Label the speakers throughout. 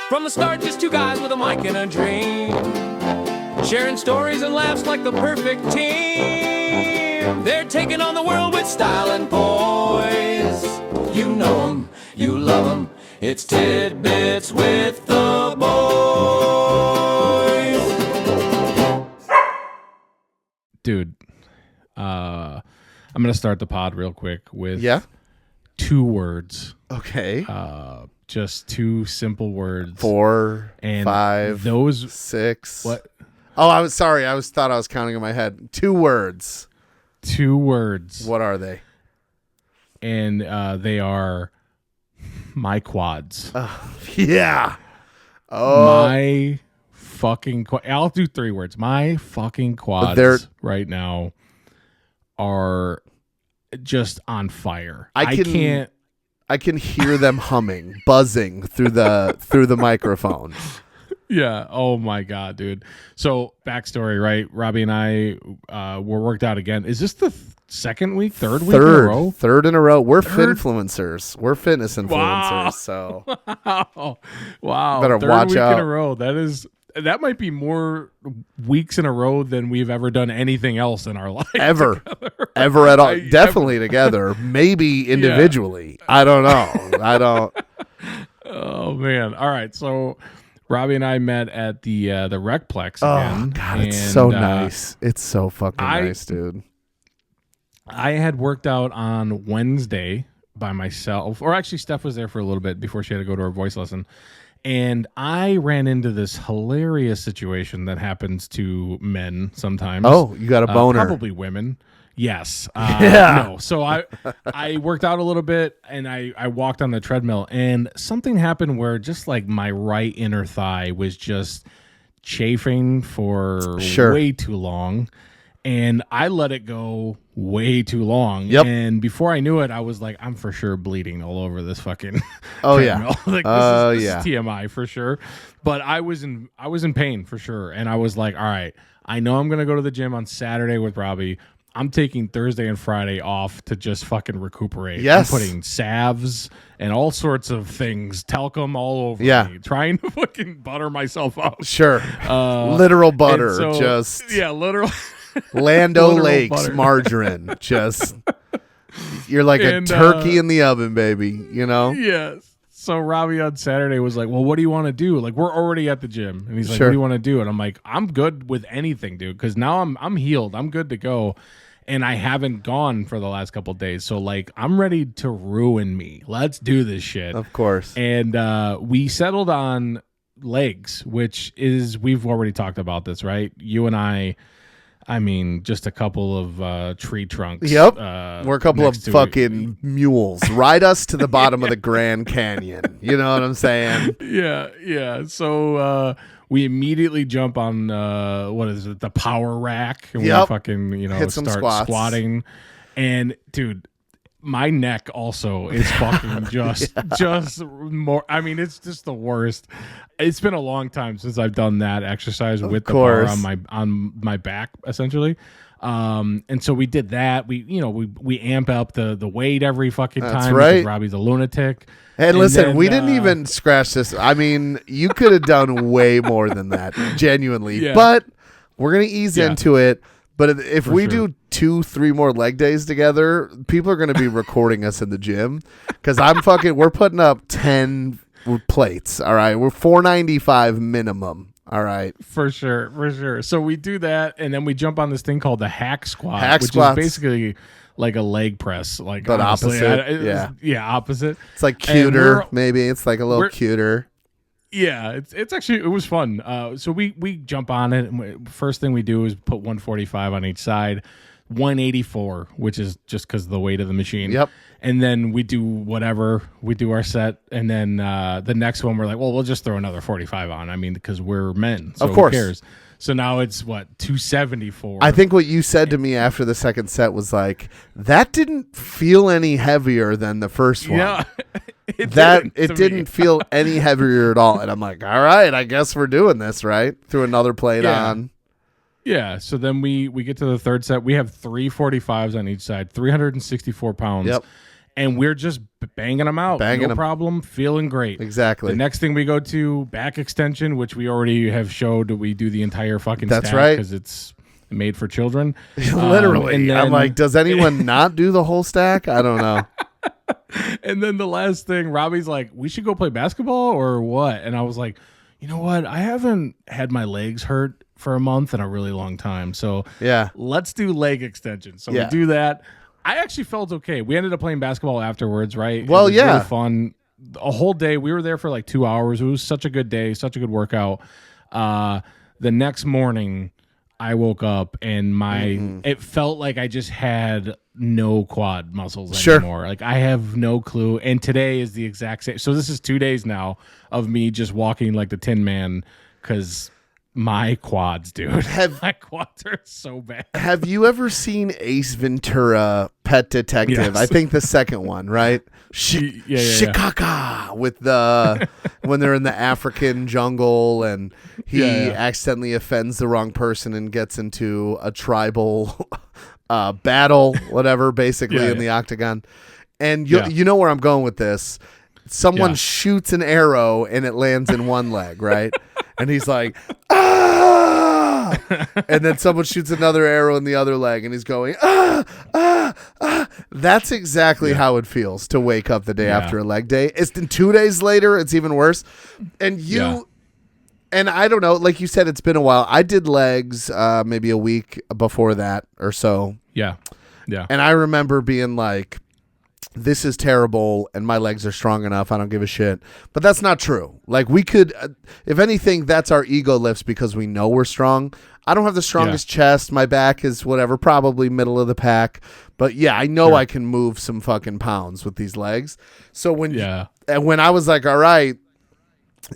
Speaker 1: From the start, just two guys with a mic and a dream, sharing stories and laughs like the perfect team. They're taking on the world with style and poise. You know them, you love them. It's Tidbitz with the boys.
Speaker 2: Dude, I'm going to start the pod real quick with 2 words.
Speaker 3: Okay.
Speaker 2: Just 2 simple words.
Speaker 3: 4,
Speaker 2: and
Speaker 3: 5,
Speaker 2: those
Speaker 3: 6.
Speaker 2: What?
Speaker 3: Oh, I was sorry. Thought I was counting in my head. 2 words.
Speaker 2: 2 words.
Speaker 3: What are they?
Speaker 2: And they are my quads.
Speaker 3: Yeah. Oh,
Speaker 2: my fucking I'll do 3 words. My fucking quads right now are just on fire. I can
Speaker 3: hear them humming, buzzing through the microphone.
Speaker 2: Yeah. Oh my God, dude. So backstory, right? Robbie and I were worked out again. Is this the second week, third week in a row?
Speaker 3: Third in a row. We're influencers. We're fitness influencers.
Speaker 2: Wow.
Speaker 3: So
Speaker 2: wow.
Speaker 3: Better
Speaker 2: third
Speaker 3: watch
Speaker 2: week
Speaker 3: out.
Speaker 2: in a row. That might be more weeks in a row than we've ever done anything else in our life.
Speaker 3: Ever at all. Definitely together. Maybe individually. Yeah. I don't know.
Speaker 2: Oh man. All right. So Robbie and I met at the Recplex again.
Speaker 3: Oh God, it's so nice. It's so fucking nice, dude.
Speaker 2: I had worked out on Wednesday by myself, or actually Steph was there for a little bit before she had to go to her voice lesson. And I ran into this hilarious situation that happens to men sometimes.
Speaker 3: Oh, you got a boner.
Speaker 2: Probably women. Yes.
Speaker 3: Yeah.
Speaker 2: No. So I worked out a little bit and I walked on the treadmill and something happened where just like my right inner thigh was just chafing for way too long. And I let it go way too long.
Speaker 3: Yep.
Speaker 2: And before I knew it, I was like, I'm for sure bleeding all over this fucking
Speaker 3: treadmill.
Speaker 2: Like, this is TMI for sure. But I was in pain for sure. And I was like, all right, I know I'm going to go to the gym on Saturday with Robbie. I'm taking Thursday and Friday off to just fucking recuperate.
Speaker 3: Yes.
Speaker 2: I'm putting salves and all sorts of things, talcum all over me, trying to fucking butter myself up.
Speaker 3: Sure. Literal butter.
Speaker 2: Literal.
Speaker 3: Lando Lakes butter. Margarine. Just, you're like a turkey in the oven, baby, you know?
Speaker 2: Yes. So Robbie on Saturday was like, well, what do you want to do? Like, we're already at the gym. And he's like, what do you want to do? And I'm like, I'm good with anything, dude, because now I'm healed. I'm good to go. And I haven't gone for the last couple of days. So, like, I'm ready to ruin me. Let's do this shit.
Speaker 3: Of course.
Speaker 2: And we settled on legs, which is, we've already talked about this, right? You and I mean, just a couple of tree trunks.
Speaker 3: Yep. We're a couple of fucking mules. Ride us to the bottom of the Grand Canyon. You know what I'm saying?
Speaker 2: Yeah. So we immediately jump on, the power rack. And we fucking,
Speaker 3: hit some
Speaker 2: start squatting. And, dude, my neck also is fucking just more. I mean, it's just the worst. It's been a long time since I've done that exercise with the bar on my back, essentially. And so we did that. We amp up the weight every fucking time.
Speaker 3: That's right.
Speaker 2: Because Robbie's a lunatic.
Speaker 3: And listen, we didn't even scratch this. I mean, you could have done way more than that, genuinely. Yeah. But we're gonna ease into it. But if we do 2-3 more leg days together, people are going to be recording us in the gym because we're putting up 10 plates. All right. We're 495 minimum. All right.
Speaker 2: For sure. So we do that. And then we jump on this thing called the hack squat, which
Speaker 3: squats.
Speaker 2: is basically like a leg press. Like,
Speaker 3: but
Speaker 2: honestly,
Speaker 3: opposite.
Speaker 2: Opposite.
Speaker 3: It's like cuter. Maybe it's like a little cuter.
Speaker 2: Yeah, it was fun. So we jump on it. And first thing we do is put 145 on each side, 184, which is just because of the weight of the machine.
Speaker 3: Yep.
Speaker 2: And then we do whatever. We do our set. And then the next one, we're like, well, we'll just throw another 45 on. I mean, because we're men. So
Speaker 3: of course.
Speaker 2: Who cares? So now it's 274.
Speaker 3: I think what you said to me after the second set was like, that didn't feel any heavier than the first one.
Speaker 2: Yeah.
Speaker 3: It didn't feel any heavier at all. And I'm like, all right, I guess we're doing this, right? Threw another plate on.
Speaker 2: Yeah. So then we get to the third set. We have 345s on each side, 364 pounds.
Speaker 3: Yep.
Speaker 2: and we're just banging them out. No problem. Feeling great.
Speaker 3: Exactly.
Speaker 2: The next thing we go to back extension, which we already have showed. We do the entire fucking
Speaker 3: That's
Speaker 2: stack
Speaker 3: right.
Speaker 2: because it's made for children.
Speaker 3: Literally.
Speaker 2: And then,
Speaker 3: I'm like, does anyone not do the whole stack? I don't know.
Speaker 2: And then the last thing, Robbie's like, we should go play basketball or what? And I was like, you know what? I haven't had my legs hurt for a month in a really long time. So
Speaker 3: yeah,
Speaker 2: let's do leg extension. So
Speaker 3: yeah.
Speaker 2: we do that. I actually felt okay. We ended up playing basketball afterwards, right?
Speaker 3: Well,
Speaker 2: it was
Speaker 3: yeah.
Speaker 2: really fun. A whole day. We were there for like 2 hours. It was such a good day, such a good workout. The next morning, I woke up and it felt like I just had no quad muscles anymore. Like I have no clue. And today is the exact same. So this is 2 days now of me just walking like the Tin Man because my quads, dude. My quads are so bad.
Speaker 3: Have you ever seen Ace Ventura: Pet Detective?
Speaker 2: Yes.
Speaker 3: I think the second one, right? Shikaka with the when they're in the African jungle and he accidentally offends the wrong person and gets into a tribal battle, whatever, basically in the octagon. And you know where I'm going with this. Someone shoots an arrow and it lands in one leg, right? And he's like, ah! And then someone shoots another arrow in the other leg and he's going, ah, ah, ah. That's exactly how it feels to wake up the day after a leg day. It's then 2 days later, it's even worse. And and I don't know, like you said, it's been a while. I did legs maybe a week before that or so.
Speaker 2: Yeah. Yeah.
Speaker 3: And I remember being like, this is terrible and my legs are strong enough. I don't give a shit. But that's not true. Like we could, if anything, that's our ego lifts because we know we're strong. I don't have the strongest chest. My back is whatever, probably middle of the pack. But yeah, I know I can move some fucking pounds with these legs. So when I was like, all right,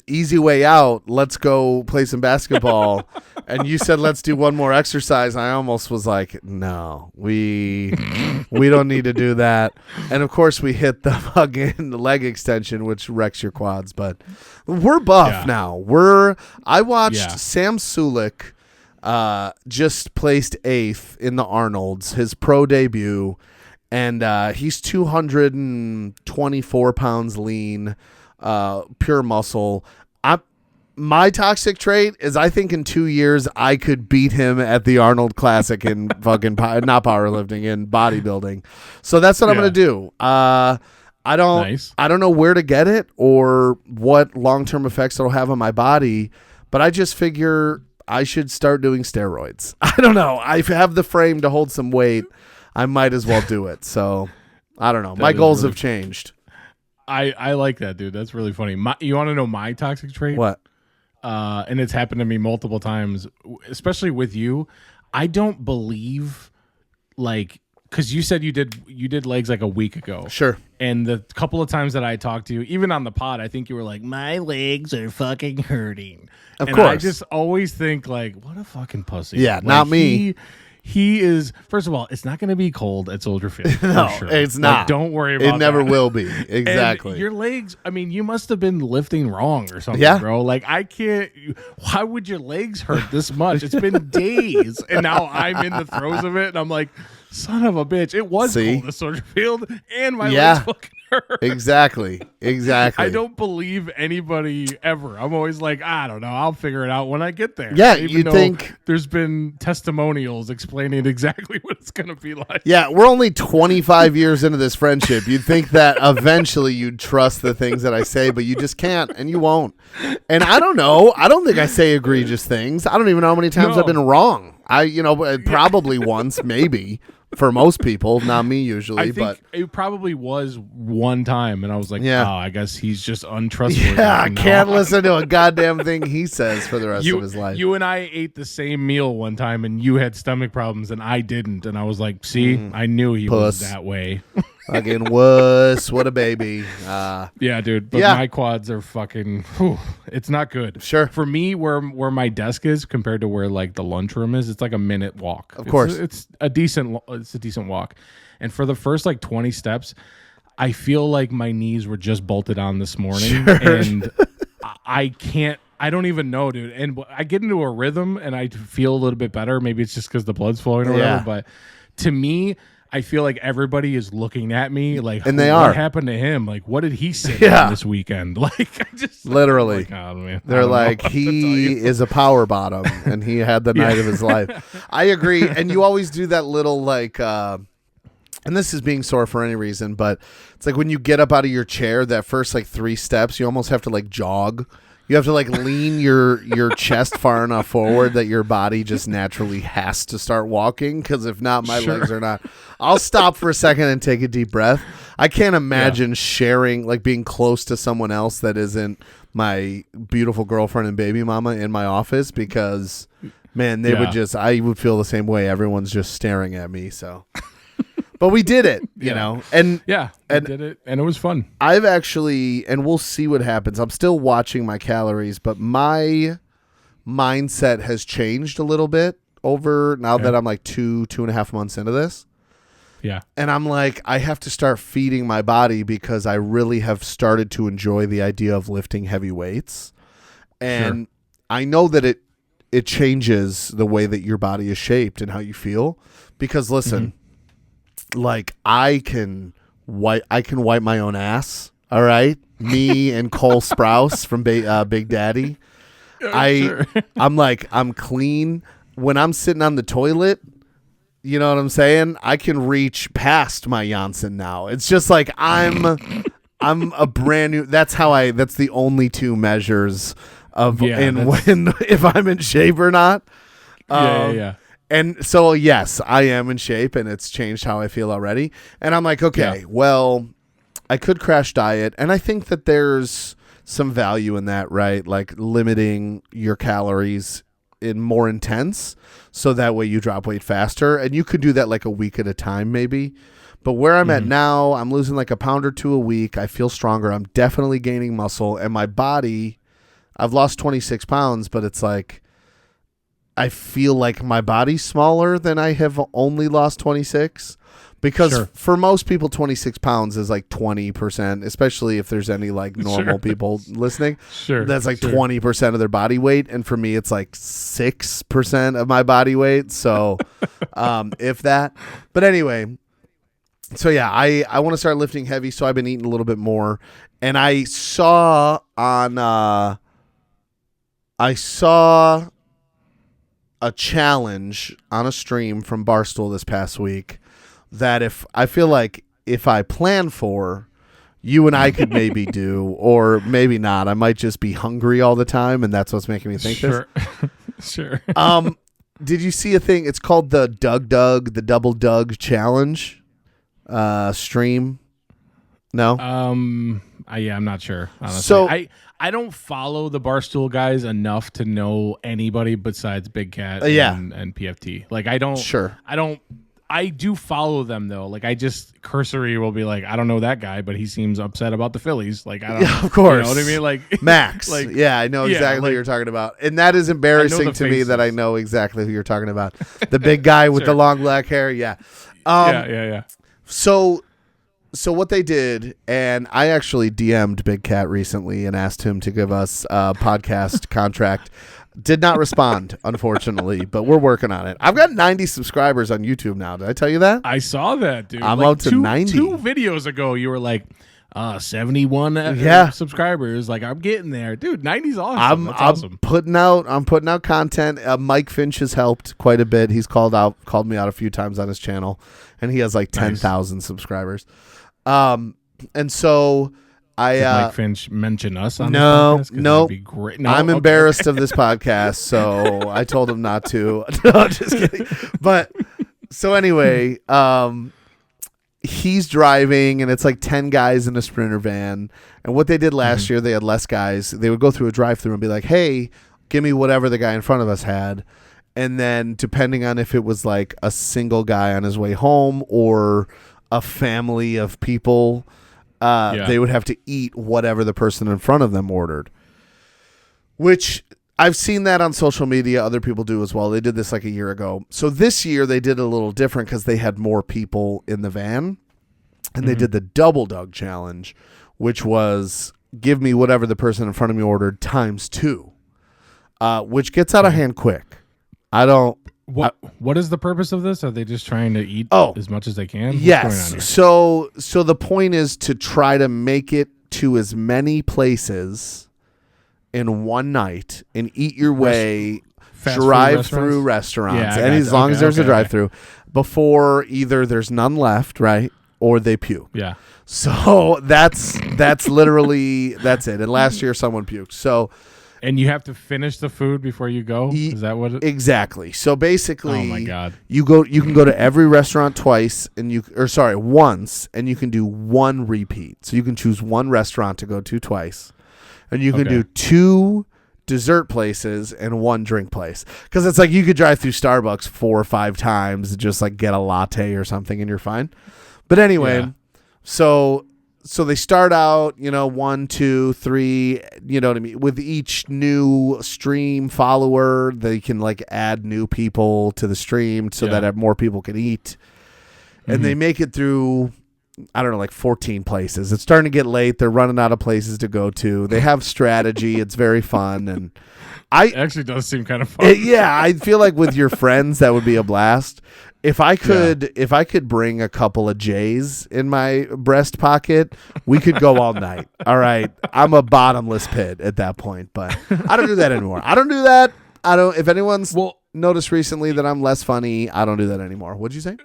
Speaker 3: easy way out, let's go play some basketball. And you said, let's do one more exercise. I almost was like, no, we don't need to do that. And of course we hit the fucking leg extension, which wrecks your quads, but we're buff now. I watched Sam Sulik just placed 8th in the Arnold's, his pro debut. And he's 224 pounds lean, pure muscle. My toxic trait is I think in 2 years I could beat him at the Arnold Classic in fucking not powerlifting, in bodybuilding. So that's what I'm gonna do. I don't know where to get it or what long-term effects it'll have on my body, but I just figure I should start doing steroids. I don't know. I have the frame to hold some weight. I might as well do it. So I don't know. My goals have changed.
Speaker 2: I like that, dude. That's really funny. You want to know my toxic trait?
Speaker 3: What?
Speaker 2: And it's happened to me multiple times, especially with you. I don't believe, like, because you said you did legs like a week ago.
Speaker 3: Sure.
Speaker 2: And the couple of times that I talked to you, even on the pod, I think you were like, my legs are fucking hurting.
Speaker 3: Of
Speaker 2: and
Speaker 3: course.
Speaker 2: I just always think, like, what a fucking pussy.
Speaker 3: Yeah,
Speaker 2: like,
Speaker 3: not me.
Speaker 2: He is, first of all, it's not going to be cold at Soldier Field.
Speaker 3: No,
Speaker 2: sure.
Speaker 3: it's not.
Speaker 2: Like, don't worry about it.
Speaker 3: It never will be. Exactly.
Speaker 2: And your legs, I mean, you must have been lifting wrong or something, bro. Like, I can't, why would your legs hurt this much? It's been days. And now I'm in the throes of it. And I'm like, son of a bitch. It was cold at Soldier Field. And my legs fucking hurt.
Speaker 3: Exactly.
Speaker 2: I don't believe anybody ever. I'm always like, I don't know. I'll figure it out when I get there.
Speaker 3: Yeah,
Speaker 2: Even
Speaker 3: you
Speaker 2: though
Speaker 3: think
Speaker 2: there's been testimonials explaining exactly what it's going to be like.
Speaker 3: Yeah, we're only 25 years into this friendship. You'd think that eventually you'd trust the things that I say, but you just can't, and you won't. And I don't know. I don't think I say egregious things. I don't even know how many times I've been wrong. Probably once, maybe. For most people, not me usually.
Speaker 2: I think it probably was one time, and I was like, oh, I guess he's just untrustworthy.
Speaker 3: Yeah, I can't listen to a goddamn thing he says for the rest of his life.
Speaker 2: You and I ate the same meal one time, and you had stomach problems, and I didn't. And I was like, see, I knew he was that way.
Speaker 3: Fucking wuss. What a baby.
Speaker 2: Yeah, dude. But my quads are fucking, it's not good.
Speaker 3: Sure.
Speaker 2: For me, where my desk is compared to where like the lunchroom is, it's like a minute walk.
Speaker 3: Of course.
Speaker 2: It's a decent walk. And for the first like 20 steps, I feel like my knees were just bolted on this morning. Sure. And I don't even know, dude. And I get into a rhythm and I feel a little bit better. Maybe it's just because the blood's flowing or whatever. But to me, I feel like everybody is looking at me like,
Speaker 3: and they
Speaker 2: what
Speaker 3: are.
Speaker 2: happened to him? Like, what did he say this weekend? Like, I just
Speaker 3: literally,
Speaker 2: like, oh, man,
Speaker 3: they're like, he is a power bottom, and he had the night of his life. I agree, and you always do that little like. And this is being sore for any reason, but it's like when you get up out of your chair, that first like 3 steps, you almost have to like jog. You have to like lean your chest far enough forward that your body just naturally has to start walking. Because if not, my legs are not. I'll stop for a second and take a deep breath. I can't imagine sharing, like being close to someone else that isn't my beautiful girlfriend and baby mama in my office, because, man, they would just, I would feel the same way. Everyone's just staring at me. So. But we did it, you know, and
Speaker 2: we did it, and it was fun.
Speaker 3: I've actually, and we'll see what happens. I'm still watching my calories, but my mindset has changed a little bit over now that I'm like 2.5 months into this.
Speaker 2: Yeah.
Speaker 3: And I'm like, I have to start feeding my body, because I really have started to enjoy the idea of lifting heavy weights. And I know that it changes the way that your body is shaped and how you feel, because listen, like I can wipe my own ass. All right. Me and Cole Sprouse from Big Daddy. I'm like, I'm clean. When I'm sitting on the toilet, you know what I'm saying? I can reach past my Janssen now. It's just like I'm a brand new, that's the only 2 measures of if I'm in shape or not.
Speaker 2: Yeah.
Speaker 3: And so, yes, I am in shape, and it's changed how I feel already. And I'm like, okay, well, I could crash diet. And I think that there's some value in that, right? Like limiting your calories in more intense, so that way you drop weight faster. And you could do that like a week at a time, maybe. But where I'm at now, I'm losing like a pound or 2 a week. I feel stronger. I'm definitely gaining muscle. And my body, I've lost 26 pounds, but it's like, I feel like my body's smaller than I have only lost 26, because for most people, 26 pounds is like 20%, especially if there's any like normal people listening. That's like 20% of their body weight. And for me, it's like 6% of my body weight. So if that, but anyway, so yeah, I want to start lifting heavy. So I've been eating a little bit more, and I saw a challenge on a stream from Barstool this past week that if I plan for, you and I could maybe do, or maybe not. I might just be hungry all the time, and that's what's making me think this.
Speaker 2: Sure.
Speaker 3: Did you see a thing? It's called the the Double Doug Challenge stream. No?
Speaker 2: Yeah, I'm not sure, honestly.
Speaker 3: So
Speaker 2: I don't follow the Barstool guys enough to know anybody besides Big Cat and PFT. Like I do follow them though. Like I just cursory will be like, I don't know that guy, but he seems upset about the Phillies. Like I don't
Speaker 3: of course.
Speaker 2: You know what I mean? Like
Speaker 3: Max.
Speaker 2: like
Speaker 3: I know exactly who you're talking about. And that is embarrassing to me that I know exactly who you're talking about. The big guy with the long black hair. Yeah.
Speaker 2: Yeah.
Speaker 3: So what they did, and I actually DM'd Big Cat recently and asked him to give us a podcast contract. Did not respond, unfortunately, but we're working on it. I've got 90 subscribers on YouTube now. Did I tell you that?
Speaker 2: I saw that, dude.
Speaker 3: I'm up to 90.
Speaker 2: 2 videos ago, you were like, 71 subscribers. Like I'm getting there, dude. 90's awesome. That's awesome.
Speaker 3: I'm putting out content. Mike Finch has helped quite a bit. He's called me out a few times on his channel, and he has like 10,000 subscribers. And so
Speaker 2: Did Mike Finch mention us on
Speaker 3: no,
Speaker 2: this podcast?
Speaker 3: No,
Speaker 2: be great. No,
Speaker 3: I'm embarrassed of this podcast, so I told him not to. No, just kidding. But so anyway, he's driving, and it's like 10 guys in a Sprinter van. And what they did last year, they had less guys. They would go through a drive-thru and be like, "Hey, give me whatever the guy in front of us had." And then depending on if it was like a single guy on his way home or a family of people, they would have to eat whatever the person in front of them ordered, which I've seen that on social media. Other people do as well. They did this like a year ago. So this year they did it a little different because they had more people in the van, and they did the Double Doug Challenge, which was give me whatever the person in front of me ordered times 2, which gets out of hand quick.
Speaker 2: What is the purpose of this? Are they just trying to eat as much as they can? What's
Speaker 3: yes.
Speaker 2: going on here?
Speaker 3: So the point is to try to make it to as many places in one night and eat your way drive-through restaurants, and as long as there's a drive-through before either there's none left, right, or they puke.
Speaker 2: Yeah.
Speaker 3: So that's literally that's it. And last year someone puked. So.
Speaker 2: And you have to finish the food before you go? Is that what it...
Speaker 3: Exactly. So basically,
Speaker 2: oh my God.
Speaker 3: You can go to every restaurant once, and you can do one repeat. So you can choose one restaurant to go to twice, and you can do 2 dessert places and 1 drink place. Because it's like you could drive through Starbucks 4 or 5 times and just like get a latte or something, and you're fine. But anyway, so they start out, 1, 2, 3, you know what I mean? With each new stream follower, they can like add new people to the stream so that more people can eat. And they make it through, I don't know, like 14 places. It's starting to get late. They're running out of places to go to. They have strategy. It's very fun. And
Speaker 2: it actually does seem kind of fun.
Speaker 3: I feel like with your friends, that would be a blast. If I could bring a couple of J's in my breast pocket, we could go all night. All right. I'm a bottomless pit at that point, but I don't do that anymore. If anyone's noticed recently that I'm less funny, I don't do that anymore. What'd you say?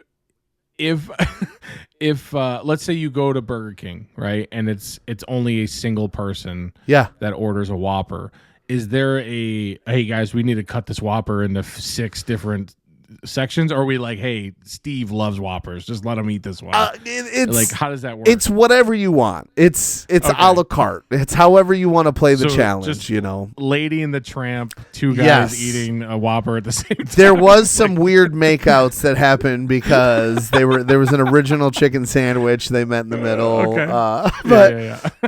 Speaker 2: If let's say you go to Burger King, right, and it's only a single person that orders a Whopper, is there hey guys, we need to cut this Whopper into 6 different sections, or are we like, hey, Steve loves Whoppers, just let him eat this one?
Speaker 3: It's
Speaker 2: like, how does that work?
Speaker 3: It's whatever you want. It's a la carte. It's however you want to play the challenge.
Speaker 2: Just Lady and the Tramp, 2 guys eating a Whopper at the same time.
Speaker 3: There was some weird makeouts that happened because there was an original chicken sandwich. They met in the middle.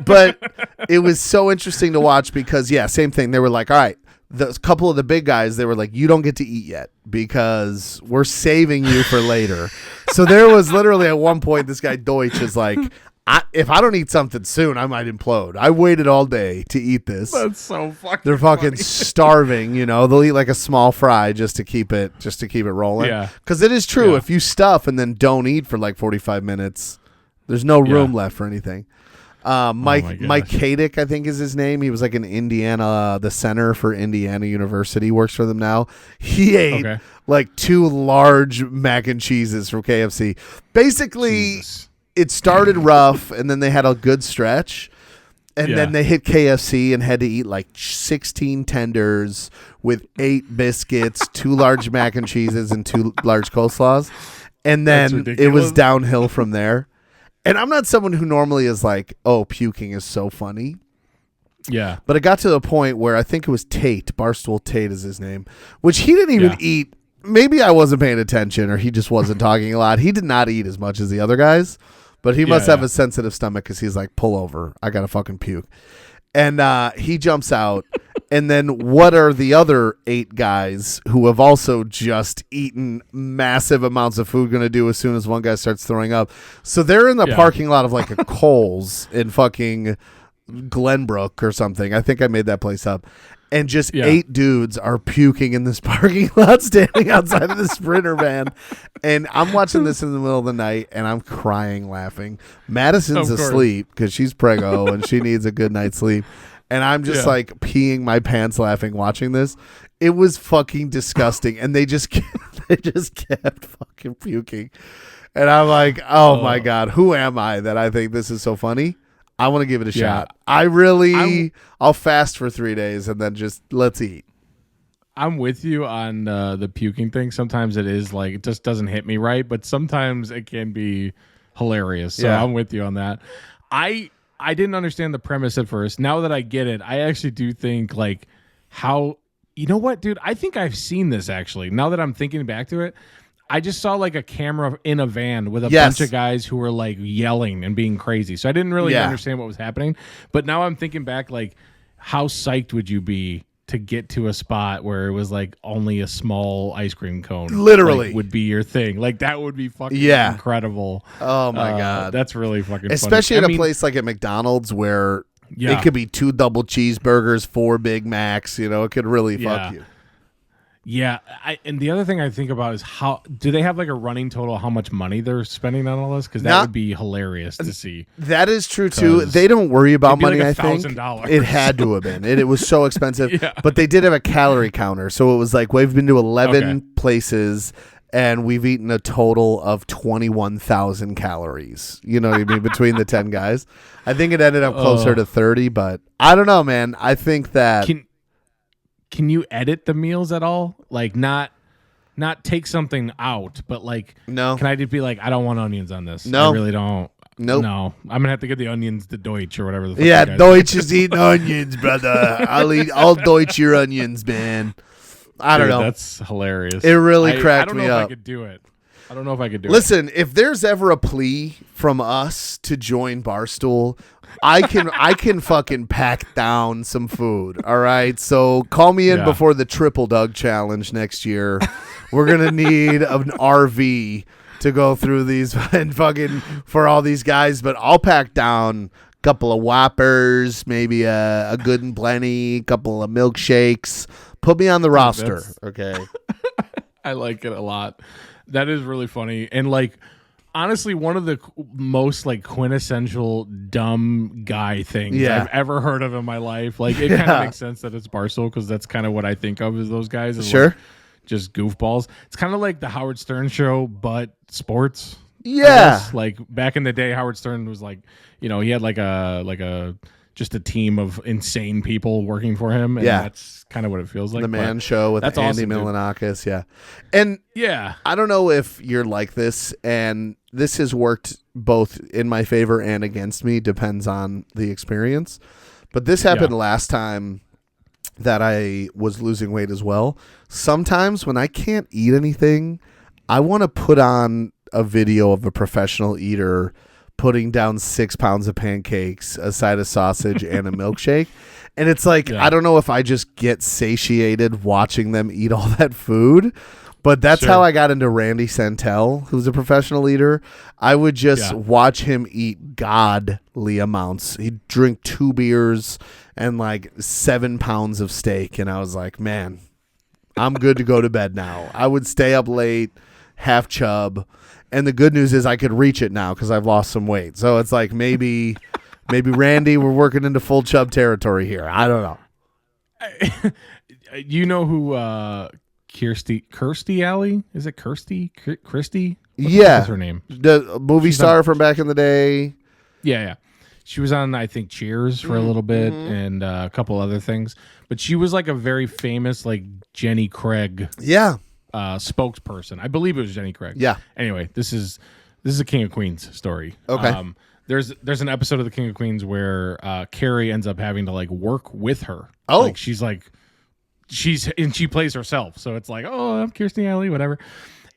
Speaker 3: But it was so interesting to watch because same thing. They were like, all right, the couple of the big guys, they were like, you don't get to eat yet because we're saving you for later. So there was literally at one point, this guy Deutsch is like, if I don't eat something soon, I might implode. I waited all day to eat this.
Speaker 2: That's so fucking
Speaker 3: They're fucking
Speaker 2: funny.
Speaker 3: starving, They'll eat like a small fry just to keep it rolling.
Speaker 2: Yeah.
Speaker 3: Because it is true. If you stuff and then don't eat for like 45 minutes, there's no room left for anything. Mike Kadick, I think is his name. He was like in Indiana, the center for Indiana University, works for them now. He ate like 2 large mac and cheeses from KFC. Basically, it started rough, and then they had a good stretch, and then they hit KFC and had to eat like 16 tenders with 8 biscuits, 2 large mac and cheeses, and 2 large coleslaws, and then it was downhill from there. And I'm not someone who normally is like, oh, puking is so funny.
Speaker 2: Yeah.
Speaker 3: But it got to the point where I think it was Tate, Barstool Tate is his name, which he didn't even eat. Maybe I wasn't paying attention or he just wasn't talking a lot. He did not eat as much as the other guys, but he must have a sensitive stomach because he's like, pull over. I got to fucking puke. And he jumps out. And then what are the other 8 guys who have also just eaten massive amounts of food going to do as soon as one guy starts throwing up? So they're in the parking lot of like a Kohl's in fucking Glenbrook or something. I think I made that place up. And just 8 dudes are puking in this parking lot standing outside of the Sprinter van. And I'm watching this in the middle of the night and I'm crying laughing. Madison's asleep because she's preggo and she needs a good night's sleep. And I'm just like peeing my pants laughing watching this. It was fucking disgusting. And they just kept fucking puking. And I'm like, oh my God, who am I that I think this is so funny? I want to give it a shot. I'll fast for 3 days and then just let's eat.
Speaker 2: I'm with you on the puking thing. Sometimes it is like, it just doesn't hit me right, but sometimes it can be hilarious. So I'm with you on that. I didn't understand the premise at first. Now that I get it, I actually do think like how, you know what, dude? I think I've seen this actually. Now that I'm thinking back to it, I just saw like a camera in a van with a bunch of guys who were like yelling and being crazy. So I didn't really understand what was happening. But now I'm thinking back, like how psyched would you be to get to a spot where it was like only a small ice cream cone
Speaker 3: literally
Speaker 2: would be your thing? Like that would be fucking incredible.
Speaker 3: Oh my God.
Speaker 2: That's really fucking
Speaker 3: especially
Speaker 2: funny.
Speaker 3: at a place like at McDonald's where it could be 2 double cheeseburgers, 4 Big Macs, it could really fuck you.
Speaker 2: Yeah, and the other thing I think about is how do they have like a running total how much money they're spending on all this? Because that would be hilarious to see.
Speaker 3: That is true too. They don't worry about money.
Speaker 2: Like
Speaker 3: I think
Speaker 2: $1,000.
Speaker 3: It had to have been. It was so expensive.
Speaker 2: Yeah.
Speaker 3: But they did have a calorie counter, so it was like we've been to 11 places. And we've eaten a total of 21,000 calories. You know what I mean? Between the 10 guys. I think it ended up closer to 30, but I don't know, man. I think that...
Speaker 2: Can you edit the meals at all? Like not take something out, but like...
Speaker 3: No.
Speaker 2: Can I just be like, I don't want onions on this?
Speaker 3: No.
Speaker 2: I really don't.
Speaker 3: Nope.
Speaker 2: No. I'm going to have to get the onions to Deutsch or whatever the fuck.
Speaker 3: Yeah, Deutsch is eating onions, brother. I'll Deutsch your onions, man. I don't know.
Speaker 2: That's hilarious.
Speaker 3: It really cracked me up.
Speaker 2: I don't know if I could do it. I don't know if I could do it.
Speaker 3: Listen, if there's ever a plea from us to join Barstool, I can fucking pack down some food. All right. So call me in before the Triple Doug Challenge next year. We're gonna need an RV to go through these and fucking for all these guys, but I'll pack down a couple of Whoppers, maybe a Good and Plenty, a couple of milkshakes. Put me on the roster, okay?
Speaker 2: I like it a lot. That is really funny. And, like, honestly, one of the most, like, quintessential dumb guy things I've ever heard of in my life. Like, it kind of makes sense that it's Barstool because that's kind of what I think of as those guys. Is
Speaker 3: sure.
Speaker 2: Like, just goofballs. It's kind of like the Howard Stern show, but sports.
Speaker 3: Yeah.
Speaker 2: Like, back in the day, Howard Stern was, like, you know, he had, like a just a team of insane people working for him. And that's kind of what it feels like.
Speaker 3: The Man Show with Andy
Speaker 2: awesome,
Speaker 3: Milonakis. Yeah. And I don't know if you're like this, and this has worked both in my favor and against me, depends on the experience. But this happened last time that I was losing weight as well. Sometimes when I can't eat anything, I want to put on a video of a professional eater putting down 6 pounds of pancakes, a side of sausage, and a milkshake. And it's like, I don't know if I just get satiated watching them eat all that food, but that's how I got into Randy Santel, who's a professional eater. I would just watch him eat godly amounts. He'd drink 2 beers and like 7 pounds of steak. And I was like, man, I'm good to go to bed now. I would stay up late, half chub. And the good news is I could reach it now because I've lost some weight. So it's like maybe Randy, we're working into full chub territory here. I don't know.
Speaker 2: You know who Kirstie Alley? Is it Christy? What's her name?
Speaker 3: The movie star from back in the day.
Speaker 2: Yeah. She was on, I think, Cheers for a little bit and a couple other things. But she was like a very famous, like, Jenny Craig.
Speaker 3: Yeah.
Speaker 2: Spokesperson. I believe it was Jenny Craig.
Speaker 3: Yeah.
Speaker 2: Anyway, this is a King of Queens story.
Speaker 3: Okay.
Speaker 2: There's an episode of the King of Queens where Carrie ends up having to like work with her.
Speaker 3: Oh.
Speaker 2: Like she plays herself. So it's like, oh, I'm Kirstie Alley, whatever.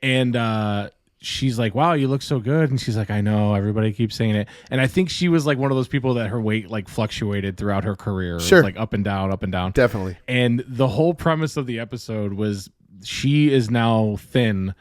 Speaker 2: And she's like, wow, you look so good. And she's like, I know, everybody keeps saying it. And I think she was like one of those people that her weight like fluctuated throughout her career.
Speaker 3: Sure.
Speaker 2: It was, like up and down, up and down.
Speaker 3: Definitely.
Speaker 2: And the whole premise of the episode was she is now thin,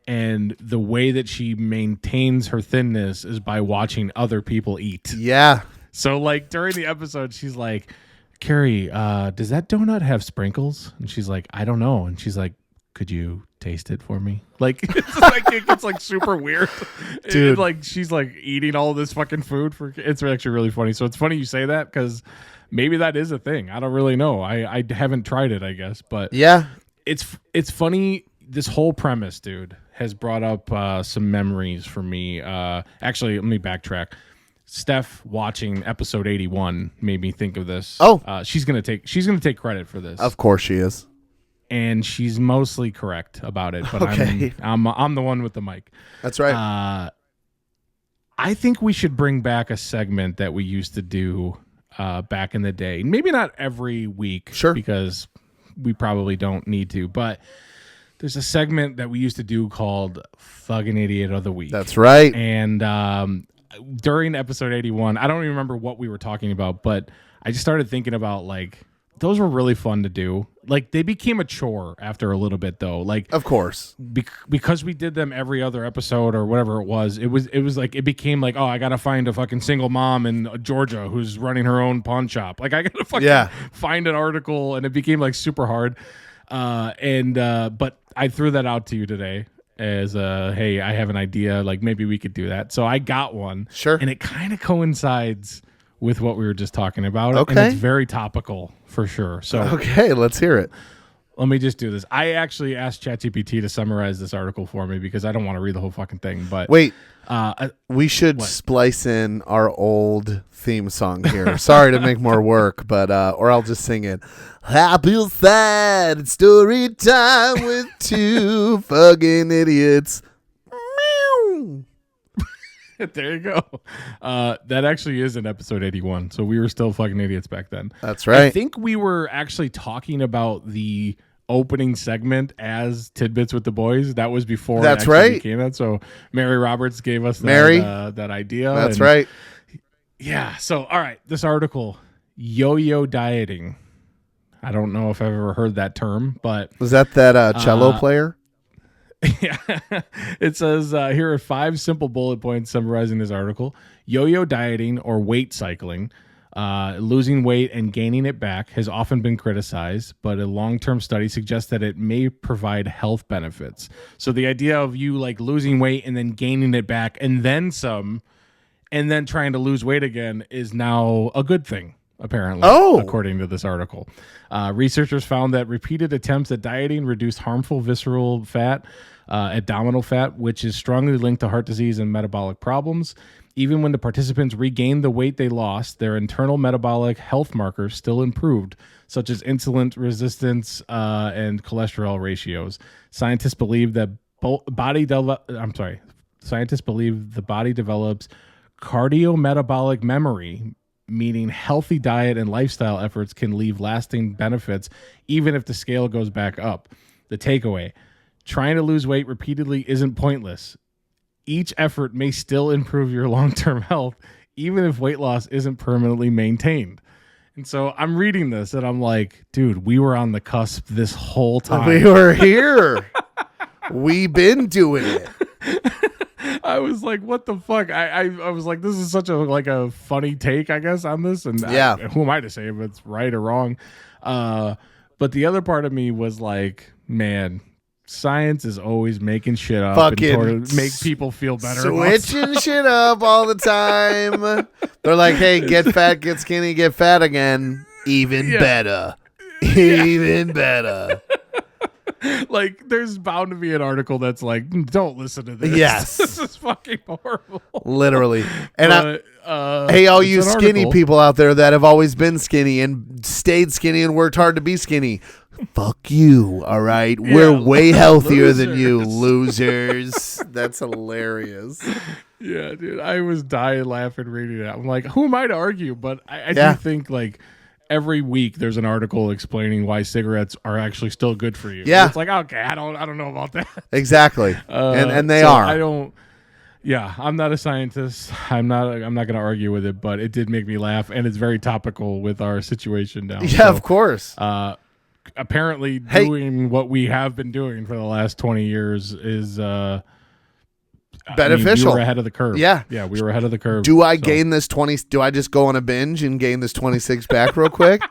Speaker 2: and the way that she maintains her thinness is by watching other people eat.
Speaker 3: Yeah.
Speaker 2: So like during the episode, she's like, Carrie, does that donut have sprinkles? And she's like, I don't know. And she's like, could you taste it for me? Like, it's like it gets like super weird.
Speaker 3: Dude.
Speaker 2: And, like she's like eating all this fucking food it's actually really funny. So it's funny you say that because maybe that is a thing. I don't really know. I haven't tried it, I guess. But
Speaker 3: yeah.
Speaker 2: It's funny. This whole premise, dude, has brought up some memories for me. Actually, let me backtrack. Steph watching episode 81 made me think of this.
Speaker 3: Oh,
Speaker 2: she's gonna take credit for this.
Speaker 3: Of course she is,
Speaker 2: and she's mostly correct about it. But
Speaker 3: okay.
Speaker 2: I'm the one with the mic.
Speaker 3: That's right.
Speaker 2: I think we should bring back a segment that we used to do back in the day. Maybe not every week,
Speaker 3: sure,
Speaker 2: because we probably don't need to, but there's a segment that we used to do called Fuggin Idiot of the Week.
Speaker 3: That's right.
Speaker 2: And during episode 81, I don't even remember what we were talking about, but I just started thinking about like those were really fun to do. Like they became a chore after a little bit though. Like
Speaker 3: of course.
Speaker 2: Because we did them every other episode or whatever it was like it became like, oh, I gotta find a fucking single mom in Georgia who's running her own pawn shop. Like I gotta fucking find an article, and it became like super hard. But I threw that out to you today as hey, I have an idea. Like maybe we could do that. So I got one.
Speaker 3: Sure.
Speaker 2: And it kind of coincides with what we were just talking about.
Speaker 3: Okay.
Speaker 2: And it's very topical for sure. So
Speaker 3: Okay, let's hear it.
Speaker 2: let me just do this. I actually asked ChatGPT to summarize this article for me because I don't want to read the whole fucking thing. But
Speaker 3: Wait, we should splice in our old theme song here. Sorry to make more work, but or I'll just sing it. Happy sad story time with two fucking idiots. Meow.
Speaker 2: there you go. That actually is in episode 81. So we were still fucking idiots back then.
Speaker 3: That's right.
Speaker 2: I think we were actually talking about the opening segment as Tidbitz with the Boys. That was before
Speaker 3: That's
Speaker 2: it actually
Speaker 3: right.
Speaker 2: became that. So Mary Roberts gave us that idea.
Speaker 3: That's right.
Speaker 2: Yeah. So, all right. This article, yo-yo dieting. I don't know if I've ever heard that term, but
Speaker 3: Was that cello player?
Speaker 2: yeah. It says here are 5 simple bullet points summarizing this article. Yo-yo dieting or weight cycling, losing weight and gaining it back has often been criticized, but a long-term study suggests that it may provide health benefits. So the idea of you like losing weight and then gaining it back and then some and then trying to lose weight again is now a good thing, apparently, according to this article. Researchers found that repeated attempts at dieting reduced harmful visceral fat, abdominal fat, which is strongly linked to heart disease and metabolic problems. Even when the participants regained the weight they lost, their internal metabolic health markers still improved, such as insulin resistance and cholesterol ratios. Scientists believe the body develops cardiometabolic memory, meaning healthy diet and lifestyle efforts can leave lasting benefits even if the scale goes back up. The takeaway: trying to lose weight repeatedly isn't pointless. Each effort may still improve your long-term health, even if weight loss isn't permanently maintained. And so I'm reading this and I'm like, dude, we were on the cusp this whole time.
Speaker 3: We were here. We've been doing it.
Speaker 2: I was like, what the fuck? I was like, this is such a funny take, I guess, on this. And who am I to say if it's right or wrong? But the other part of me was like, man, science is always making shit up and make people feel better.
Speaker 3: Switching shit up all the time. They're like, hey, get fat, get skinny, get fat again. Even better. Even better.
Speaker 2: Like, there's bound to be an article that's like, don't listen to this.
Speaker 3: Yes.
Speaker 2: This is fucking horrible.
Speaker 3: Literally. And
Speaker 2: hey,
Speaker 3: all you skinny people out there that have always been skinny and stayed skinny and worked hard to be skinny, fuck you, all right? Yeah, we're way healthier than you, losers. That's hilarious.
Speaker 2: Yeah, dude. I was dying laughing reading it. I'm like, who am I to argue? But I do think, like, every week there's an article explaining why cigarettes are actually still good for you.
Speaker 3: Yeah.
Speaker 2: And it's like, okay, I don't know about that.
Speaker 3: Exactly. And they are.
Speaker 2: I'm not a scientist. I'm not going to argue with it, but it did make me laugh, and it's very topical with our situation now.
Speaker 3: Yeah, so, of course.
Speaker 2: Apparently doing what we have been doing for the last 20 years is
Speaker 3: beneficial.
Speaker 2: We were ahead of the curve.
Speaker 3: Yeah,
Speaker 2: we were ahead of the curve.
Speaker 3: Do I gain this 20? Do I just go on a binge and gain this 26 back real quick?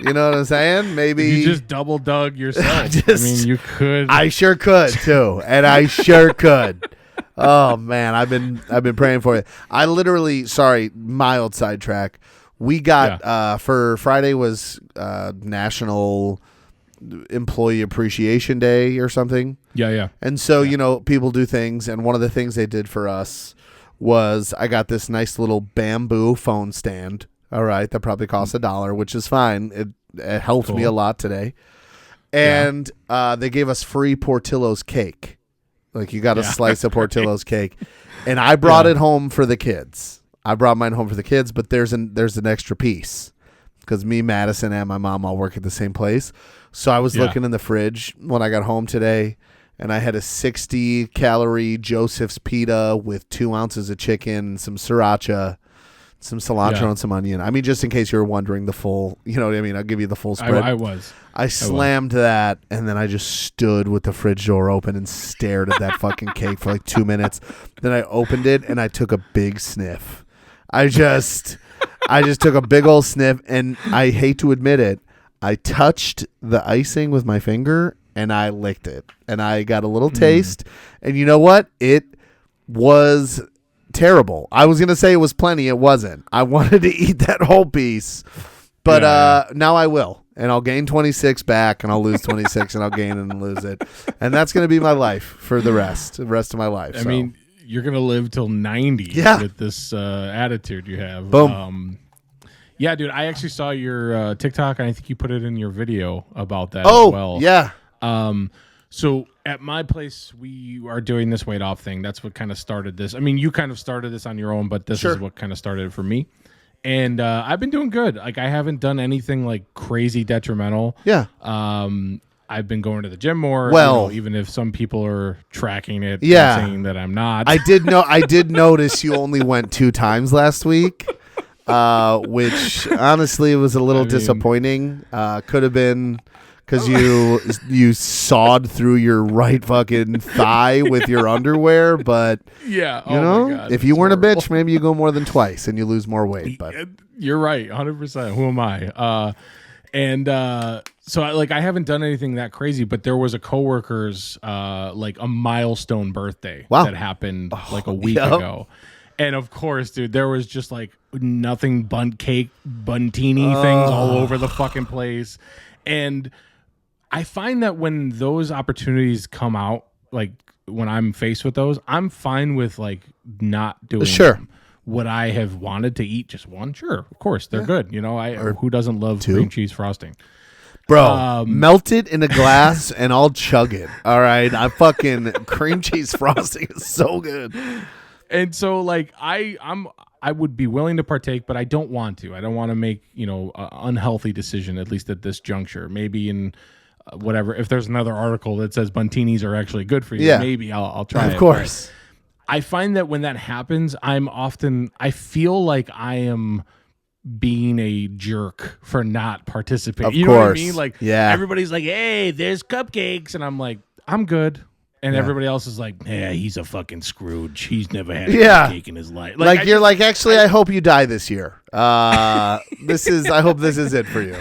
Speaker 3: You know what I'm saying? Maybe
Speaker 2: you just double dug yourself. You could.
Speaker 3: I sure could too, and I sure could. Oh man, I've been praying for it. I literally, mild sidetrack. We got for Friday was National Employee Appreciation Day or something.
Speaker 2: Yeah.
Speaker 3: And so, people do things. And one of the things they did for us was I got this nice little bamboo phone stand. All right. That probably costs $1, which is fine. It helped me a lot today. And they gave us free Portillo's cake. Like, you got a slice of Portillo's cake. And I brought it home for the kids. I brought mine home for the kids, but there's an extra piece because me, Madison, and my mom all work at the same place. So I was looking in the fridge when I got home today, and I had a 60-calorie Joseph's pita with 2 ounces of chicken, some sriracha, some cilantro, and some onion. I mean, just in case you were wondering the full, you know what I mean? I'll give you the full spread. I slammed that, and then I just stood with the fridge door open and stared at that fucking cake for like 2 minutes. Then I opened it, and I took a big sniff. I just took a big old sniff, and I hate to admit it, I touched the icing with my finger and I licked it. And I got a little taste. And you know what? It was terrible. I was going to say it was plenty. It wasn't. I wanted to eat that whole piece. But now I will. And I'll gain 26 back and I'll lose 26 and I'll gain and lose it. And that's going to be my life for the rest of my life.
Speaker 2: I mean, you're going to live till 90 with this attitude you have.
Speaker 3: Boom.
Speaker 2: Yeah, dude, I actually saw your TikTok, and I think you put it in your video about that as well.
Speaker 3: Yeah.
Speaker 2: So at my place, we are doing this weight off thing. That's what kind of started this. I mean, you kind of started this on your own, but this is what kind of started it for me. And I've been doing good. Like, I haven't done anything like crazy detrimental.
Speaker 3: Yeah.
Speaker 2: I've been going to the gym more.
Speaker 3: Well,
Speaker 2: even if some people are tracking it,
Speaker 3: yeah,
Speaker 2: and saying that I'm not.
Speaker 3: I did notice you only went 2 times last week. Which honestly was a little disappointing. Could have been because you sawed through your right fucking thigh with your underwear, but
Speaker 2: yeah,
Speaker 3: you know, if you weren't a bitch, maybe you go more than twice and you lose more weight. But
Speaker 2: you're right, 100%. Who am I? So I haven't done anything that crazy, but there was a coworker's like a milestone birthday that happened like a week ago. And of course, dude, there was just like nothing buntini things all over the fucking place. And I find that when those opportunities come out, like when I'm faced with those, I'm fine with like not doing them. Would I have wanted to eat just one? Sure, of course, they're good. You know, who doesn't love cream cheese frosting?
Speaker 3: Bro, melt it in a glass and I'll chug it. All right, I fucking cream cheese frosting is so good.
Speaker 2: And so, like, I would be willing to partake, but I don't want to. I don't want to make, an unhealthy decision, at least at this juncture. Maybe in whatever, if there's another article that says buntinis are actually good for you, maybe I'll try it.
Speaker 3: Of course.
Speaker 2: But I find that when that happens, I feel like I am being a jerk for not participating. You know what I mean? Like, everybody's like, hey, there's cupcakes. And I'm like, I'm good. And everybody else is like, yeah, he's a fucking Scrooge. He's never had a cake in his life.
Speaker 3: Actually, I hope you die this year. I hope this is it for you.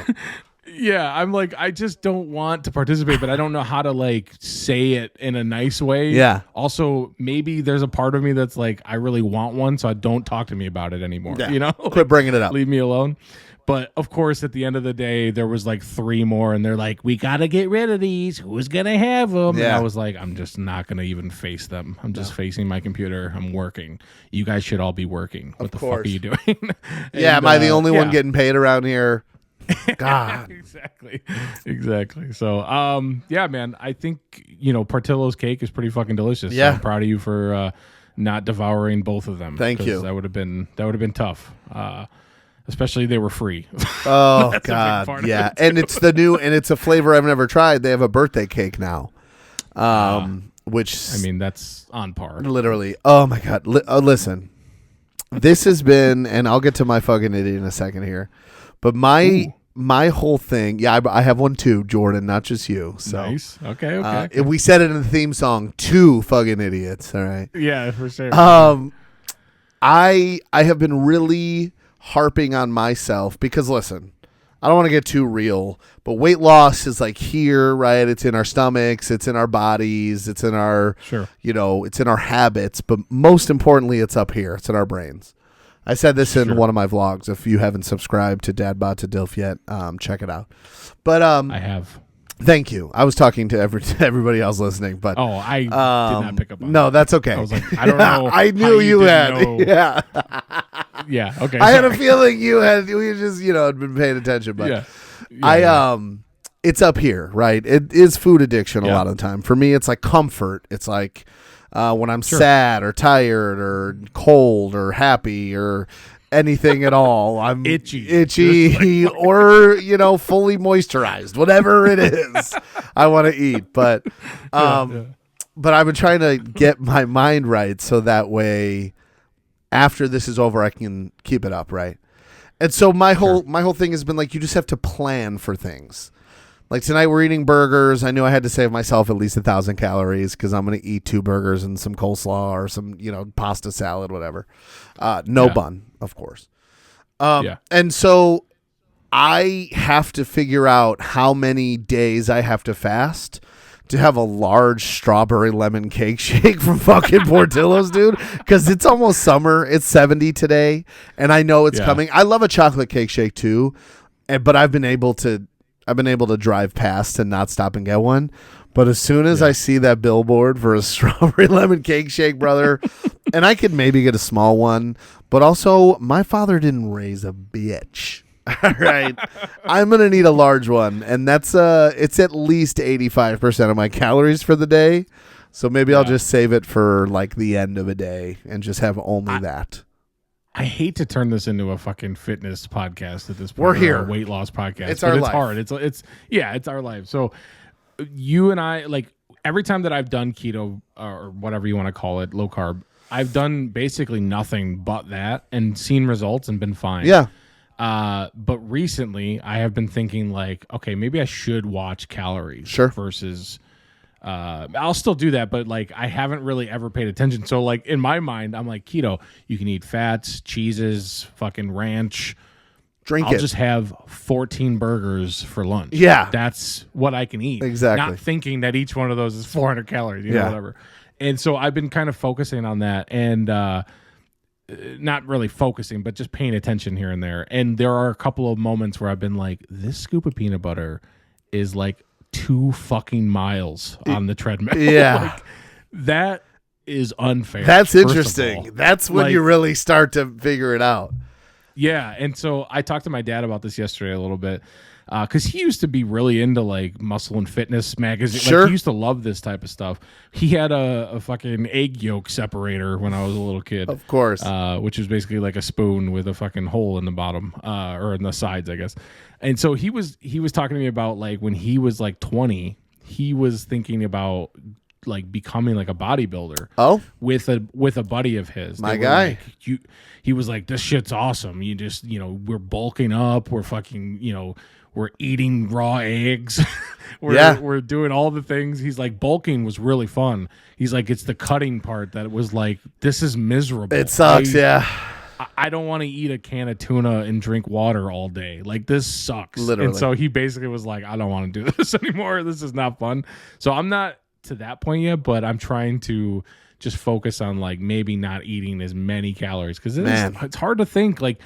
Speaker 2: Yeah, I'm like, I just don't want to participate, but I don't know how to like say it in a nice way.
Speaker 3: Yeah.
Speaker 2: Also, maybe there's a part of me that's like, I really want one, so don't talk to me about it anymore.
Speaker 3: Yeah.
Speaker 2: You know?
Speaker 3: Quit bringing it up.
Speaker 2: Leave me alone. But of course, at the end of the day, there was like 3 more, and they're like, "We gotta get rid of these. Who's gonna have them?" Yeah. And I was like, "I'm just not gonna even face them. I'm just facing my computer. I'm working. You guys should all be working. What the fuck are you doing?"
Speaker 3: Am I the only one getting paid around here? God,
Speaker 2: exactly. So, yeah, man, I think Portillo's cake is pretty fucking delicious.
Speaker 3: Yeah,
Speaker 2: so I'm proud of you for not devouring both of them.
Speaker 3: Thank you.
Speaker 2: That would have been tough. Especially they were free.
Speaker 3: Oh God, yeah. And it's it's a flavor I've never tried. They have a birthday cake now, which
Speaker 2: I mean that's on par.
Speaker 3: Literally. Oh my God. Listen, this has been, and I'll get to my fucking idiot in a second here, but my whole thing. Yeah, I have one too, Jordan, not just you. So
Speaker 2: nice. Okay.
Speaker 3: We said it in the theme song. 2 fucking idiots. All right.
Speaker 2: Yeah, for sure.
Speaker 3: I have been really harping on myself because listen, I don't want to get too real, but weight loss is like here, right? It's in our stomachs, it's in our bodies, it's in our it's in our habits, but most importantly, it's up here. It's in our brains. I said this in one of my vlogs. If you haven't subscribed to Dadbot to Dilf yet, check it out. But
Speaker 2: I have.
Speaker 3: Thank you. I was talking to everybody else listening, but
Speaker 2: I did not pick up on
Speaker 3: no,
Speaker 2: that.
Speaker 3: that's okay.
Speaker 2: I was like, I don't know.
Speaker 3: I knew you had. Yeah.
Speaker 2: Yeah. Okay.
Speaker 3: I had a feeling you had just had been paying attention, but it's up here, right? It is food addiction a lot of the time. For me, it's like comfort. It's like when I'm sad or tired or cold or happy or anything at all. I'm itchy or fully moisturized, whatever it is I want to eat. But but I've been trying to get my mind right so that way after this is over I can keep it up, right? And so my whole thing has been like, you just have to plan for things. Like tonight we're eating burgers. I knew I had to save myself at least 1,000 calories because I'm going to eat 2 burgers and some coleslaw or some, pasta salad, whatever. No bun, of course. And so I have to figure out how many days I have to fast to have a large strawberry lemon cake shake from fucking Portillo's, dude. Because it's almost summer. It's 70 today, and I know it's coming. I love a chocolate cake shake too, but I've been able to drive past and not stop and get one. But as soon as I see that billboard for a strawberry lemon cake shake, brother, and I could maybe get a small one, but also my father didn't raise a bitch. All right, I'm gonna need a large one, and that's it's at least 85% of my calories for the day. So maybe I'll just save it for like the end of a day and just have only that.
Speaker 2: I hate to turn this into a fucking fitness podcast at this point.
Speaker 3: We're here,
Speaker 2: a weight loss podcast.
Speaker 3: It's our life.
Speaker 2: Hard. It's our life. So you and I, like every time that I've done keto or whatever you want to call it, low carb, I've done basically nothing but that and seen results and been fine.
Speaker 3: Yeah.
Speaker 2: But recently I have been thinking like, okay, maybe I should watch calories versus, I'll still do that, but like I haven't really ever paid attention. So like in my mind, I'm like keto, you can eat fats, cheeses, fucking ranch, I'll just have 14 burgers for lunch. Yeah. That's what I can eat.
Speaker 3: Exactly.
Speaker 2: Not thinking that each one of those is 400 calories, you know, whatever. And so I've been kind of focusing on that and, not really focusing, but just paying attention here and there. And there are a couple of moments where I've been like, this scoop of peanut butter is like 2 fucking miles on the treadmill.
Speaker 3: Yeah.
Speaker 2: Like, that is unfair.
Speaker 3: That's interesting. That's when you really start to figure it out.
Speaker 2: Yeah. And so I talked to my dad about this yesterday a little bit. Because he used to be really into like muscle and fitness magazine. Like, he used to love this type of stuff. He had a fucking egg yolk separator when I was a little kid.
Speaker 3: Of course.
Speaker 2: Which was basically like a spoon with a fucking hole in the bottom or in the sides, I guess. And so he was talking to me about like when he was like 20, he was thinking about like becoming like a bodybuilder. Oh, with a buddy of his.
Speaker 3: My guy.
Speaker 2: Like, he was like, this shit's awesome. You just, we're bulking up. We're fucking, we're eating raw eggs. We're doing all the things. He's like, bulking was really fun. He's like, it's the cutting part that was like, this is miserable.
Speaker 3: It sucks,
Speaker 2: I don't want to eat a can of tuna and drink water all day. Like, this sucks.
Speaker 3: Literally.
Speaker 2: And so he basically was like, I don't want to do this anymore. This is not fun. So I'm not to that point yet, but I'm trying to just focus on like maybe not eating as many calories. Because it's hard to think like,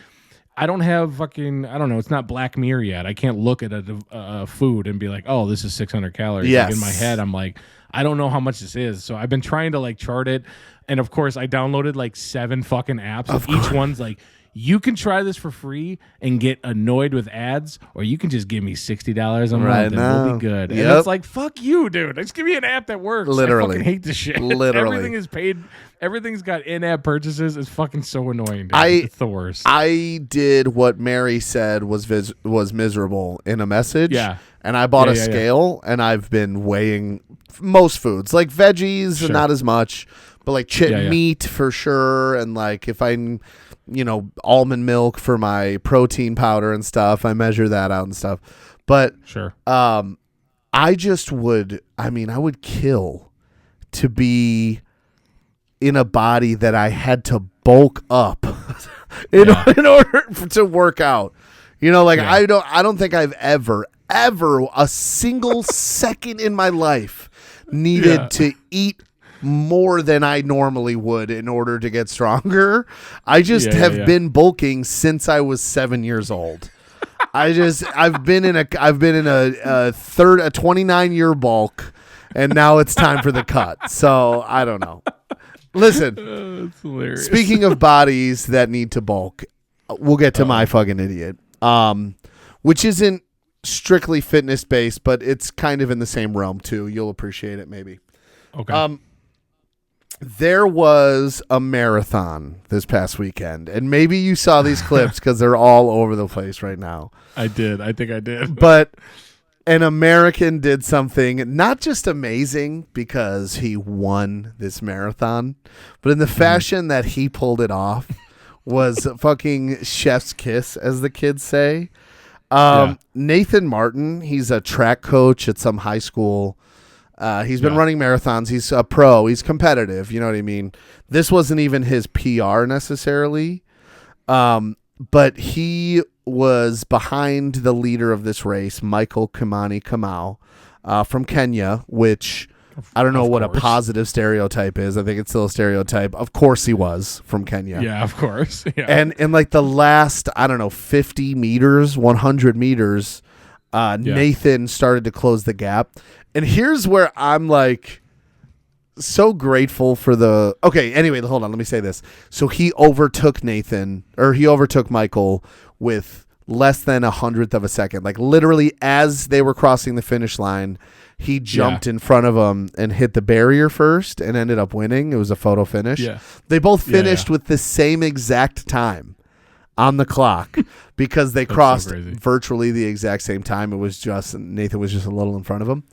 Speaker 2: I don't have fucking, I don't know, it's not Black Mirror yet. I can't look at a food and be like, oh, this is 600 calories.
Speaker 3: Yes.
Speaker 2: Like in my head, I'm like, I don't know how much this is. So I've been trying to like chart it. And of course, I downloaded like 7 fucking apps. Each one's like, you can try this for free and get annoyed with ads, or you can just give me $60 a month and we'll be good. Yep. And it's like, fuck you, dude. Just give me an app that works.
Speaker 3: Literally.
Speaker 2: I fucking hate this shit.
Speaker 3: Literally.
Speaker 2: Everything is paid. Everything's got in-app purchases. It's fucking so annoying, dude. It's the worst.
Speaker 3: I did what Mary said was miserable in a message. Yeah. And I bought a scale, and I've been weighing most foods. Like veggies, not as much, but like meat for sure. And like if I'm, almond milk for my protein powder and stuff, I measure that out and stuff. But I would kill to be in a body that I had to bulk up in order to work out. I don't think I've ever a single second in my life needed to eite more than I normally would in order to get stronger. I just have been bulking since I was 7 years old. I've been in a 29-year bulk, and now it's time for the cut. So I don't know. Listen,
Speaker 2: that's hilarious.
Speaker 3: Speaking of bodies that need to bulk, we'll get to my Fuggin Idiot, which isn't strictly fitness based, but it's kind of in the same realm too. You'll appreciate it maybe.
Speaker 2: Okay.
Speaker 3: There was a marathon this past weekend, and maybe you saw these clips because they're all over the place right now.
Speaker 2: I did. I think I did.
Speaker 3: But an American did something not just amazing because he won this marathon, but in the fashion that he pulled it off was fucking chef's kiss, as the kids say. Nathan Martin, he's a track coach at some high school. He's been running marathons. He's a pro. He's competitive. You know what I mean? This wasn't even his PR necessarily. But But he was behind the leader of this race, Michael Kimani Kamau, from Kenya, which I don't know what a positive stereotype is. I think it's still a stereotype. Of course he was from Kenya.
Speaker 2: Yeah, of course. Yeah.
Speaker 3: And in like the last, I don't know, 50 meters, 100 meters, Nathan started to close the gap. And here's where I'm like so grateful for the... Okay, anyway, hold on. Let me say this. So he overtook Michael with less than 100th of a second. Like literally as they were crossing the finish line, he jumped in front of him and hit the barrier first and ended up winning. It was a photo finish. Yeah. They both finished with the same exact time on the clock because they crossed virtually the exact same time. It was just Nathan was just a little in front of him.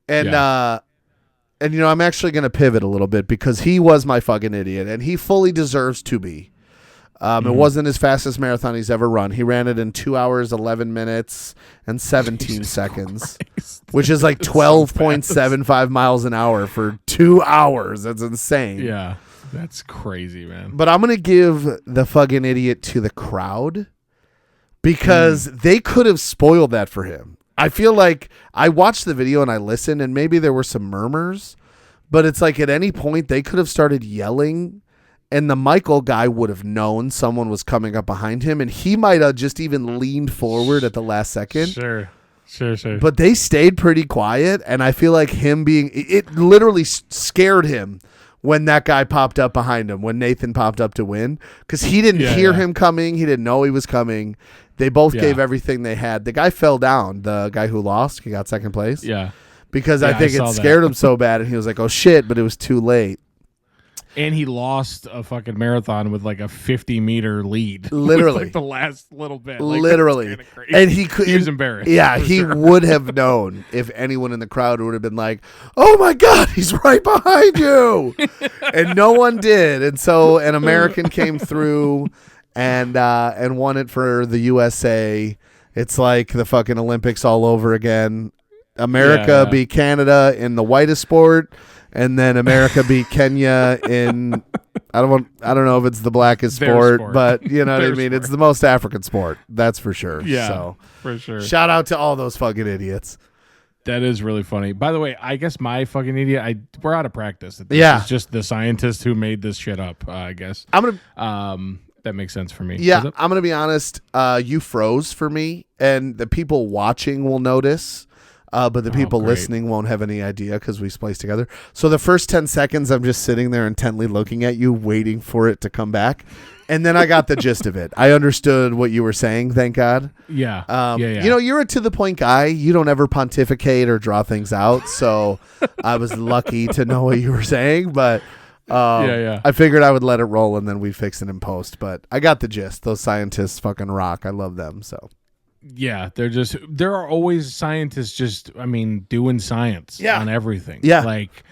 Speaker 3: And you know, I'm actually going to pivot a little bit because he was my fucking idiot and he fully deserves to be. It wasn't his fastest marathon he's ever run. He ran it in 2 hours, 11 minutes, and 17 seconds, which is like 12.75 miles an hour for 2 hours. That's insane.
Speaker 2: Yeah, that's crazy, man.
Speaker 3: But I'm going to give the fucking idiot to the crowd because they could have spoiled that for him. I feel like I watched the video and I listened, and maybe there were some murmurs, but it's like at any point they could have started yelling. And the Michael guy would have known someone was coming up behind him, and he might have just even leaned forward at the last second.
Speaker 2: Sure.
Speaker 3: But they stayed pretty quiet, and I feel like it literally scared him when that guy popped up behind him, when Nathan popped up to win, because he didn't hear him coming. He didn't know he was coming. They both gave everything they had. The guy fell down, the guy who lost. He got second place.
Speaker 2: Yeah.
Speaker 3: Because I think it scared him so bad, and he was like, oh, shit, but it was too late.
Speaker 2: And he lost a fucking marathon with like a 50-meter lead.
Speaker 3: Literally.
Speaker 2: Like the last little bit.
Speaker 3: Like, literally. And he was
Speaker 2: embarrassed.
Speaker 3: Yeah, he would have known if anyone in the crowd would have been like, oh my God, he's right behind you. And no one did. And so an American came through and won it for the USA. It's like the fucking Olympics all over again. America beat Canada in the whitest sport. And then America beat Kenya in I don't know if it's the blackest sport, but you know what I mean. It's the most African sport, that's for sure.
Speaker 2: Yeah,
Speaker 3: so
Speaker 2: for sure.
Speaker 3: Shout out to all those fucking idiots.
Speaker 2: That is really funny. By the way, I guess my fucking idiot. We're out of practice. It's just the scientist who made this shit up. I guess I'm gonna. That makes sense for me.
Speaker 3: Yeah, I'm gonna be honest. You froze for me, and the people watching will notice. But the people listening won't have any idea because we spliced together. So the first 10 seconds, I'm just sitting there intently looking at you, waiting for it to come back. And then I got the gist of it. I understood what you were saying, thank God.
Speaker 2: Yeah.
Speaker 3: You know, you're a to-the-point guy. You don't ever pontificate or draw things out. So I was lucky to know what you were saying. But I figured I would let it roll and then we'd fix it in post. But I got the gist. Those scientists fucking rock. I love them, so...
Speaker 2: Yeah, there are always scientists doing science on everything.
Speaker 3: Yeah.
Speaker 2: Like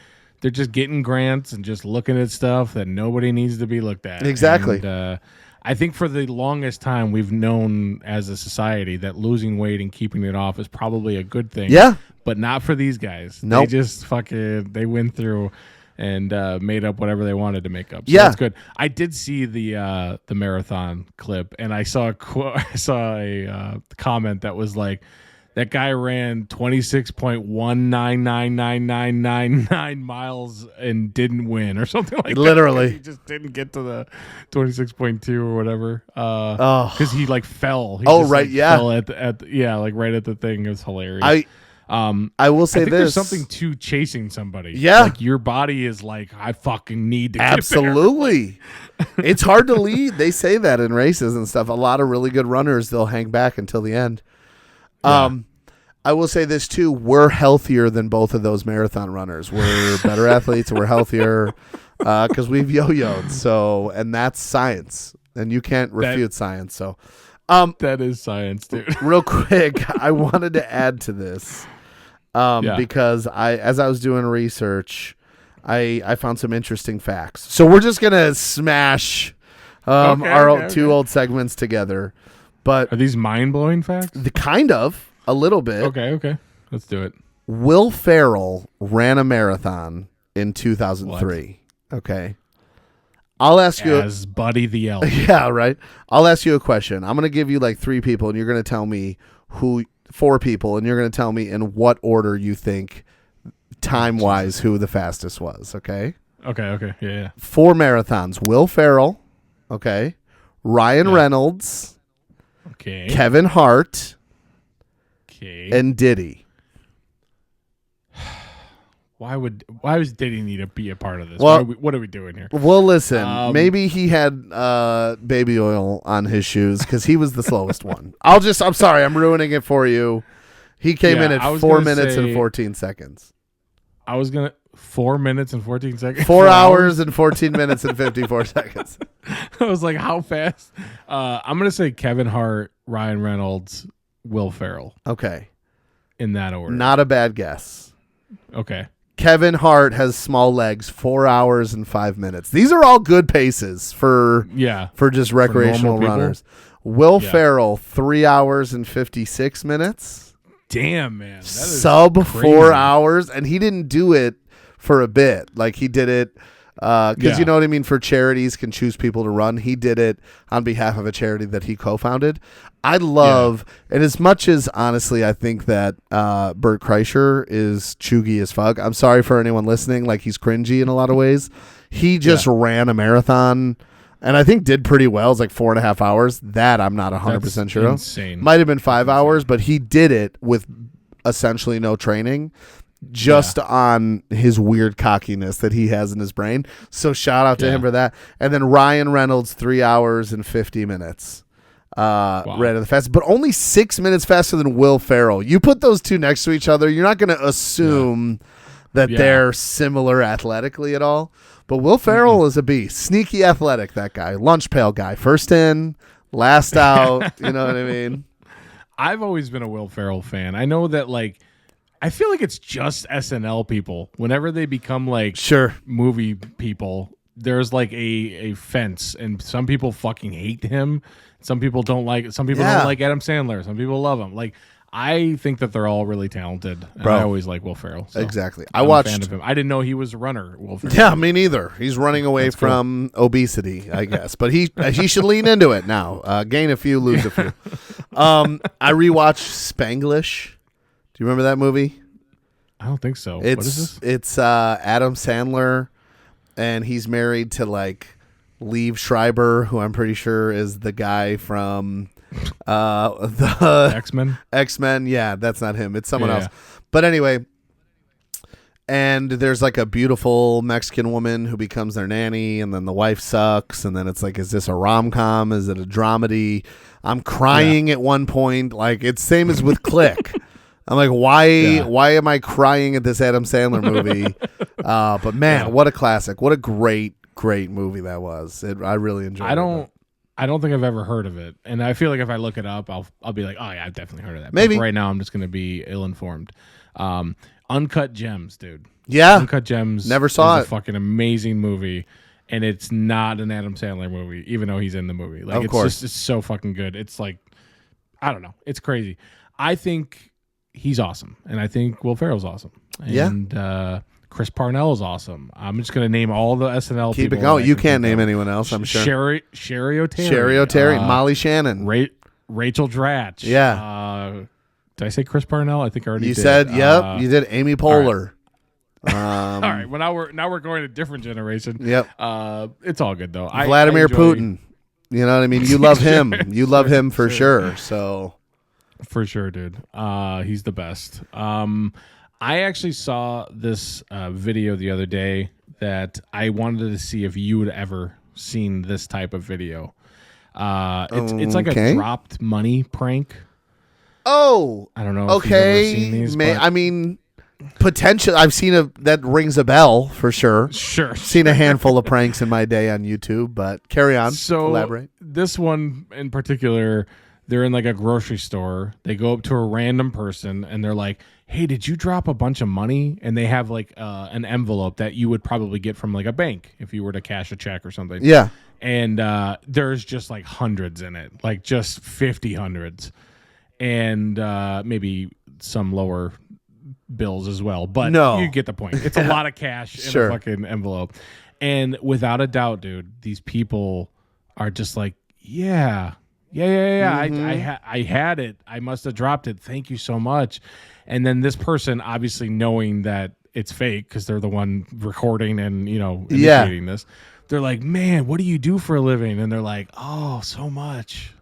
Speaker 2: they're just getting grants and just looking at stuff that nobody needs to be looked at.
Speaker 3: Exactly.
Speaker 2: And, I think for the longest time we've known as a society that losing weight and keeping it off is probably a good thing.
Speaker 3: Yeah.
Speaker 2: But not for these guys.
Speaker 3: Nope.
Speaker 2: They just they went through and made up whatever they wanted to make up. So
Speaker 3: yeah,
Speaker 2: that's good. I did see the marathon clip, and I saw a comment that was like, that guy ran 26.1999999 miles and didn't win or something like
Speaker 3: Literally.
Speaker 2: that. He just didn't get to the 26.2 or whatever. Because he like fell. He fell at right at the thing. It was hilarious.
Speaker 3: I will say
Speaker 2: there's something to chasing somebody.
Speaker 3: Yeah.
Speaker 2: Like your body is like, I fucking need to
Speaker 3: Absolutely. It's hard to lead. They say that in races and stuff. A lot of really good runners, they'll hang back until the end. Yeah. I will say this too. We're healthier than both of those marathon runners. We're better athletes. We're healthier because we've yo-yoed. So, and that's science. And you can't refute science. So
Speaker 2: that is science, dude.
Speaker 3: Real quick, I wanted to add to this. Because as I was doing research, I found some interesting facts. So we're just gonna smash our two old segments together. But
Speaker 2: are these mind-blowing facts?
Speaker 3: A little bit.
Speaker 2: Okay, let's do it.
Speaker 3: Will Ferrell ran a marathon in 2003. What? Okay, I'll ask you
Speaker 2: as Buddy the Elf.
Speaker 3: Yeah, right. I'll ask you a question. I'm going to give you like 3 people, and you're going to tell me 4 people, and you're going to tell me in what order you think, time-wise, who the fastest was, okay?
Speaker 2: Okay. Yeah.
Speaker 3: 4 marathons. Will Ferrell, okay? Ryan Reynolds,
Speaker 2: okay.
Speaker 3: Kevin Hart,
Speaker 2: okay.
Speaker 3: and Diddy.
Speaker 2: Why does Diddy need to be a part of this?
Speaker 3: Well,
Speaker 2: what are we doing here?
Speaker 3: Well, listen, maybe he had baby oil on his shoes because he was the slowest one. I'm sorry, I'm ruining it for you. He came in at 4 minutes and 14 seconds.
Speaker 2: I was going to 4 minutes and 14 seconds.
Speaker 3: 4 hours and 14 minutes and 54 seconds.
Speaker 2: I was like, how fast? I'm going to say Kevin Hart, Ryan Reynolds, Will Ferrell.
Speaker 3: Okay.
Speaker 2: In that order.
Speaker 3: Not a bad guess.
Speaker 2: Okay.
Speaker 3: Kevin Hart has small legs, 4 hours and 5 minutes. These are all good paces for just recreational runners. Will Ferrell, 3 hours and 56 minutes.
Speaker 2: Damn, man. That is
Speaker 3: sub
Speaker 2: crazy.
Speaker 3: 4 hours, and he didn't do it for a bit. Like he did it because you know what I mean. For charities can choose people to run. He did it on behalf of a charity that he co-founded. I love, and as much as honestly, I think that Bert Kreischer is chuggy as fuck. I'm sorry for anyone listening. Like he's cringy in a lot of ways. He just ran a marathon, and I think did pretty well. It's like 4.5 hours. That I'm not 100% sure.
Speaker 2: Insane.
Speaker 3: Might have been 5 hours, but he did it with essentially no training. Just on his weird cockiness that he has in his brain. So shout out to him for that. And then Ryan Reynolds, 3 hours and 50 minutes. Ran the fastest, but only 6 minutes faster than Will Ferrell. You put those two next to each other, you're not going to assume that they're similar athletically at all. But Will Ferrell is a beast. Sneaky athletic, that guy. Lunch pail guy. First in, last out. You know what I mean?
Speaker 2: I've always been a Will Ferrell fan. I know that, like, I feel like it's just SNL people. Whenever they become like movie people, there's like a fence, and some people fucking hate him. Some people don't like. Some people don't like Adam Sandler. Some people love him. Like I think that they're all really talented. And I always like Will Ferrell. So
Speaker 3: exactly.
Speaker 2: I'm a fan of him. I didn't know he was a runner. Will Ferrell.
Speaker 3: Yeah, me neither. He's running away from obesity, I guess. But he should lean into it now. Gain a few, lose a few. I rewatched Spanglish. Do you remember that movie?
Speaker 2: I don't think so. What is this?
Speaker 3: It's Adam Sandler, and he's married to like Liev Schreiber, who I'm pretty sure is the guy from the
Speaker 2: X-Men.
Speaker 3: X-Men, yeah, that's not him. It's someone else. But anyway, and there's like a beautiful Mexican woman who becomes their nanny, and then the wife sucks, and then it's like, is this a rom-com? Is it a dramedy? I'm crying at one point. Like it's same as with Click. I'm like, why am I crying at this Adam Sandler movie? But man, what a classic. What a great movie that was. I really enjoyed it.
Speaker 2: I don't think I've ever heard of it. And I feel like if I look it up, I'll be like, oh yeah, I've definitely heard of that.
Speaker 3: Maybe.
Speaker 2: But right now I'm just going to be ill-informed. Uncut Gems, dude.
Speaker 3: Yeah.
Speaker 2: Uncut Gems.
Speaker 3: Never saw it.
Speaker 2: A fucking amazing movie. And it's not an Adam Sandler movie, even though he's in the movie. Like,
Speaker 3: of course.
Speaker 2: It's so fucking good. It's like, I don't know. It's crazy. I think he's awesome, and I think Will Ferrell's awesome. And Chris Parnell is awesome. I'm just going to name all the SNL people.
Speaker 3: Keep it going. You can't name anyone else, I'm sure.
Speaker 2: Sherry O'Terry.
Speaker 3: Sherry O'Terry. Molly Shannon.
Speaker 2: Rachel Dratch.
Speaker 3: Yeah.
Speaker 2: Did I say Chris Parnell? I think I already did.
Speaker 3: You said, yep. You did Amy Poehler.
Speaker 2: All right. Well, now we're going to a different generation.
Speaker 3: Yep.
Speaker 2: It's all good, though.
Speaker 3: Vladimir Putin. You know what I mean? You love him. You love him for sure. So...
Speaker 2: For sure, dude. He's the best. I actually saw this video the other day that I wanted to see if you had ever seen this type of video. It's like a dropped money prank.
Speaker 3: Oh,
Speaker 2: I don't know. If you've ever seen these,
Speaker 3: I mean, potentially, I've seen that rings a bell for sure.
Speaker 2: Sure,
Speaker 3: seen a handful of pranks in my day on YouTube, but carry on.
Speaker 2: So
Speaker 3: elaborate.
Speaker 2: This one in particular. They're in like a grocery store. They go up to a random person and they're like, hey, did you drop a bunch of money? And they have like an envelope that you would probably get from like a bank if you were to cash a check or something.
Speaker 3: Yeah.
Speaker 2: And there's just like hundreds in it, like just 50 hundreds. And maybe some lower bills as well. But you get the point. It's a lot of cash in a fucking envelope. And without a doubt, dude, these people are just like, yeah. I had it. I must have dropped it. Thank you so much. And then this person, obviously knowing that it's fake because they're the one recording and, initiating this. They're like, man, what do you do for a living? And they're like, oh, so much.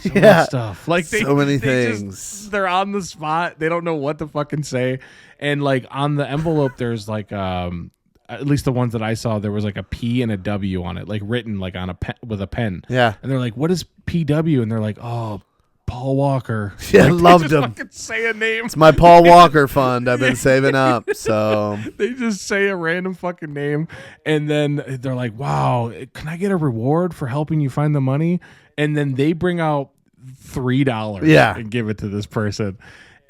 Speaker 2: So much stuff. Like so many things. They're on the spot. They don't know what to fucking say. And like on the envelope, there's like at least the ones that I saw, there was like a P and a W on it, like written like on a pen with a pen. Yeah. And they're like, what is PW? And they're like, oh, Paul Walker.
Speaker 3: Yeah,
Speaker 2: like,
Speaker 3: loved him.
Speaker 2: Fucking say a name.
Speaker 3: It's my Paul Walker fund. I've been saving up. So
Speaker 2: they just say a random fucking name, and then they're like, "Wow, can I get a reward for helping you find the money?" And then they bring out $3, and give it to this person.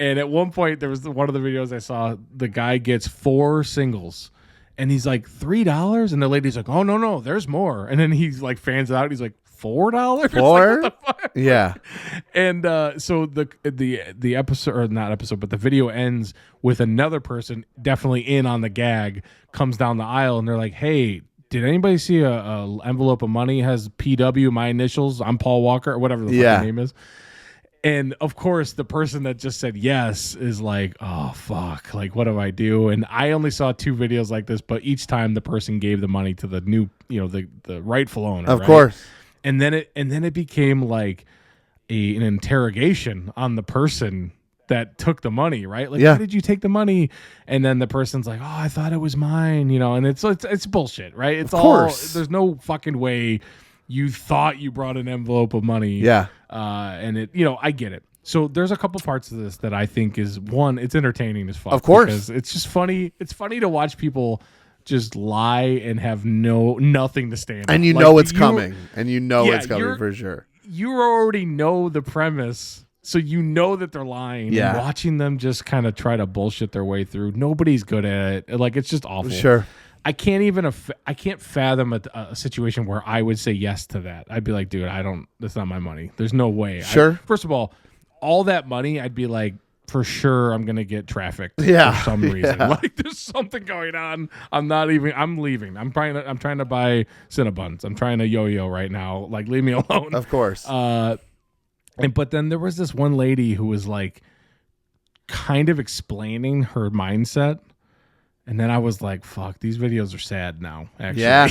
Speaker 2: And at one point, there was one of the videos I saw. The guy gets 4 singles. And he's like, $3? And the lady's like, oh, no, there's more. And then he's like, fans it out. He's like, $4?
Speaker 3: 4?
Speaker 2: Like,
Speaker 3: yeah.
Speaker 2: And so the episode, or not episode, but the video ends with another person definitely in on the gag, comes down the aisle, and they're like, hey, did anybody see a envelope of money has PW, my initials? I'm Paul Walker, or whatever the fucking name is. And of course, the person that just said yes is like, oh, fuck. Like, what do I do? And I only saw 2 videos like this, but each time the person gave the money to the new, the rightful owner.
Speaker 3: Of course.
Speaker 2: And then it became like an interrogation on the person that took the money, right? Like, why did you take the money? And then the person's like, oh, I thought it was mine, and it's bullshit, right? It's all, there's no fucking way you thought you brought an envelope of money. Yeah. And it, I get it. So there's a couple parts of this that I think is, one, it's entertaining as fuck.
Speaker 3: Of course.
Speaker 2: Because it's just funny. It's funny to watch people just lie and have nothing to stand on.
Speaker 3: And it's coming. And it's coming for sure.
Speaker 2: You already know the premise. So you know that they're lying. Yeah. And watching them just kind of try to bullshit their way through. Nobody's good at it. Like, it's just awful.
Speaker 3: Sure.
Speaker 2: I can't fathom a situation where I would say yes to that. I'd be like, dude, that's not my money. There's no way.
Speaker 3: Sure.
Speaker 2: First of all that money, I'd be like, for sure, I'm going to get trafficked for some reason. Like, there's something going on. I'm leaving. I'm trying to buy Cinnabons. I'm trying to yo-yo right now. Like, leave me alone.
Speaker 3: Of course.
Speaker 2: But then there was this one lady who was like kind of explaining her mindset. And then I was like, fuck, these videos are sad now, actually. Yeah.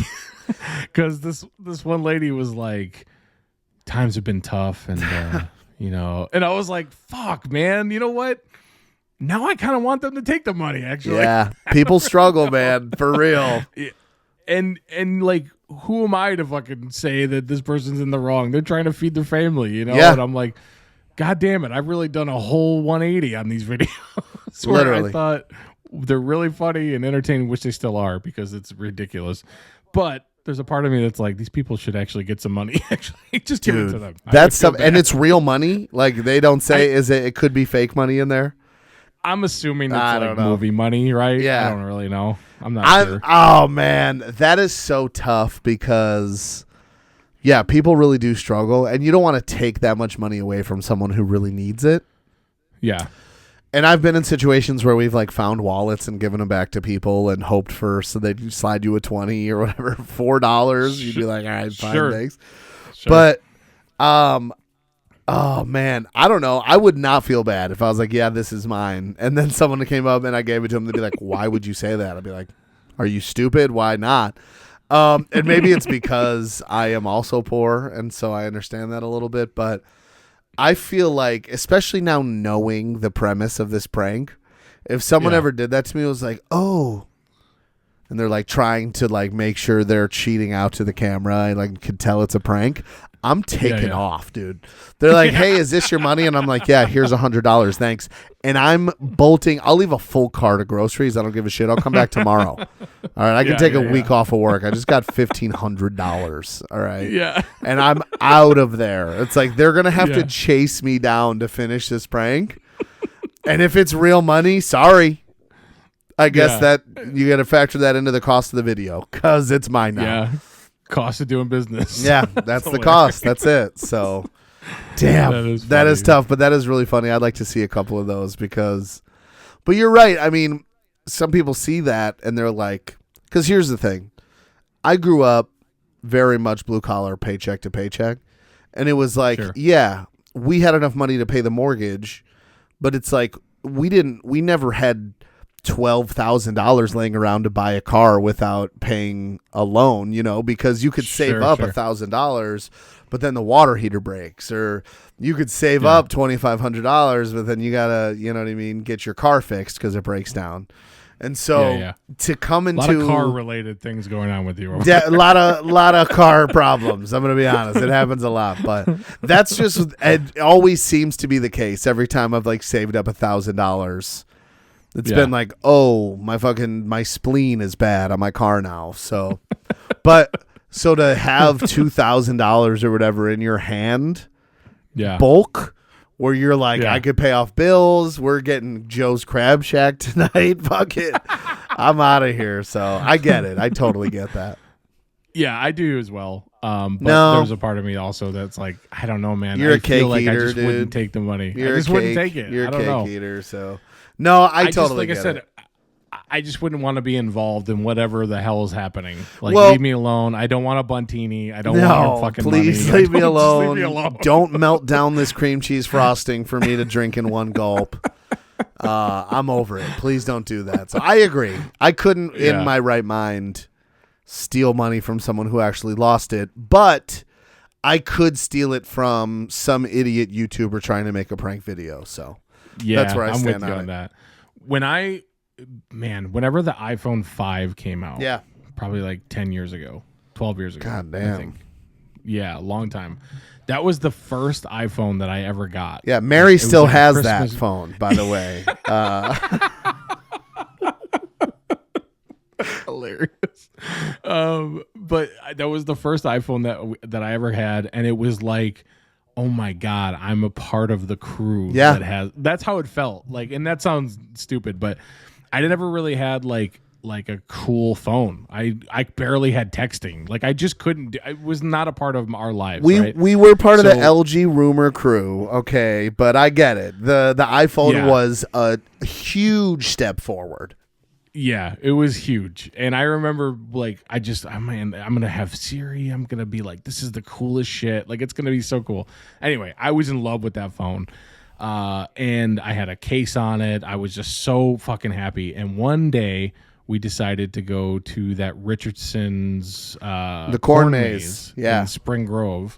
Speaker 2: Because this one lady was like, times have been tough. And, and I was like, fuck, man, you know what? Now I kind of want them to take the money, actually.
Speaker 3: Yeah. People struggle, man, for real.
Speaker 2: And like, who am I to fucking say that this person's in the wrong? They're trying to feed their family, Yeah. And I'm like, God damn it, I've really done a whole 180 on these videos. Literally. I thought they're really funny and entertaining, which they still are because it's ridiculous. But there's a part of me that's like, these people should actually get some money. Actually, just give it to them.
Speaker 3: That's stuff, and it's real money. Like, they don't say it could be fake money in there.
Speaker 2: I'm assuming it's like movie money, right? Yeah, I don't really know. I'm not sure.
Speaker 3: Oh man, that is so tough because people really do struggle, and you don't want to take that much money away from someone who really needs it. Yeah. And I've been in situations where we've like found wallets and given them back to people and hoped so they'd slide you a 20 or whatever, $4. You'd be like, all right, fine, thanks. Sure. But, oh man, I don't know. I would not feel bad if I was like, yeah, this is mine. And then someone came up and I gave it to them. They'd be like, why would you say that? I'd be like, are you stupid? Why not? And maybe it's because I am also poor. And so I understand that a little bit, but I feel like, especially now knowing the premise of this prank, if someone ever did that to me, it was like, oh, and they're like trying to like make sure they're cheating out to the camera. I like could tell it's a prank. I'm taking off, dude. They're like, hey, is this your money? And I'm like, yeah, here's $100. Thanks. And I'm bolting. I'll leave a full cart of groceries. I don't give a shit. I'll come back tomorrow. All right. I can take a week off of work. I just got $1,500. All right. Yeah. And I'm out of there. It's like they're going to have to chase me down to finish this prank. And if it's real money, sorry. I guess that you got to factor that into the cost of the video because it's mine now. Yeah.
Speaker 2: Cost of doing business.
Speaker 3: Yeah, that's the cost. That's it. So, damn, that is tough, but that is really funny. I'd like to see a couple of those but you're right. I mean, some people see that and they're like, because here's the thing. I grew up very much blue collar, paycheck to paycheck. And it was like, yeah, we had enough money to pay the mortgage, but it's like we never had $12,000 laying around to buy a car without paying a loan, because you could save up $1,000, but then the water heater breaks, or you could save up $2,500, but then you gotta, get your car fixed because it breaks down. And so to come into
Speaker 2: a lot of car related things going on with you,
Speaker 3: a lot of car problems. I'm gonna be honest, it happens a lot, but that's just it always seems to be the case every time I've like saved up $1,000. It's been like, oh, my spleen is bad on my car now. So, so to have $2,000 or whatever in your hand, bulk. Where you're like, I could pay off bills. We're getting Joe's Crab Shack tonight. Fuck it. I'm out of here. So I get it. I totally get that.
Speaker 2: Yeah, I do as well. But there's a part of me also that's like, I don't know, man.
Speaker 3: You're a cake
Speaker 2: feel like
Speaker 3: eater,
Speaker 2: I just
Speaker 3: dude.
Speaker 2: Wouldn't take the money.
Speaker 3: You're
Speaker 2: I just wouldn't take it.
Speaker 3: You're
Speaker 2: I don't
Speaker 3: a cake eater. So no, I totally
Speaker 2: like
Speaker 3: get
Speaker 2: I said,
Speaker 3: it.
Speaker 2: I just wouldn't want to be involved in whatever the hell is happening. Like, leave me alone. I don't want a Buntini. I don't want your fucking
Speaker 3: please
Speaker 2: money.
Speaker 3: Leave me alone.
Speaker 2: Leave me alone.
Speaker 3: Don't melt down this cream cheese frosting for me to drink in one gulp. I'm over it. Please don't do that. So I agree. I couldn't, in my right mind, steal money from someone who actually lost it, but I could steal it from some idiot YouTuber trying to make a prank video. So that's where I stand on
Speaker 2: that. Whenever the iPhone 5 came out, probably like 10 years ago, 12 years ago.
Speaker 3: God damn.
Speaker 2: I think. Yeah, a long time. That was the first iPhone that I ever got.
Speaker 3: Yeah, Mary still has that phone, by the way.
Speaker 2: Hilarious. But that was the first iPhone that I ever had, and it was like, oh my God, I'm a part of the crew that's how it felt. Like, and that sounds stupid, but I never really had like a cool phone. I barely had texting. Like I just couldn't. It was not a part of our lives.
Speaker 3: We were part of the LG rumor crew, okay, but I get it. The iPhone was a huge step forward.
Speaker 2: Yeah, it was huge. And I remember like I'm gonna have Siri. I'm gonna be like, this is the coolest shit. Like it's gonna be so cool. Anyway, I was in love with that phone. And I had a case on it. I was just so fucking happy. And one day we decided to go to that Richardson's
Speaker 3: the corn maze
Speaker 2: in Spring Grove.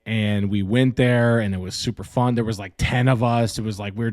Speaker 2: And we went there and it was super fun. There was like 10 of us. It was like we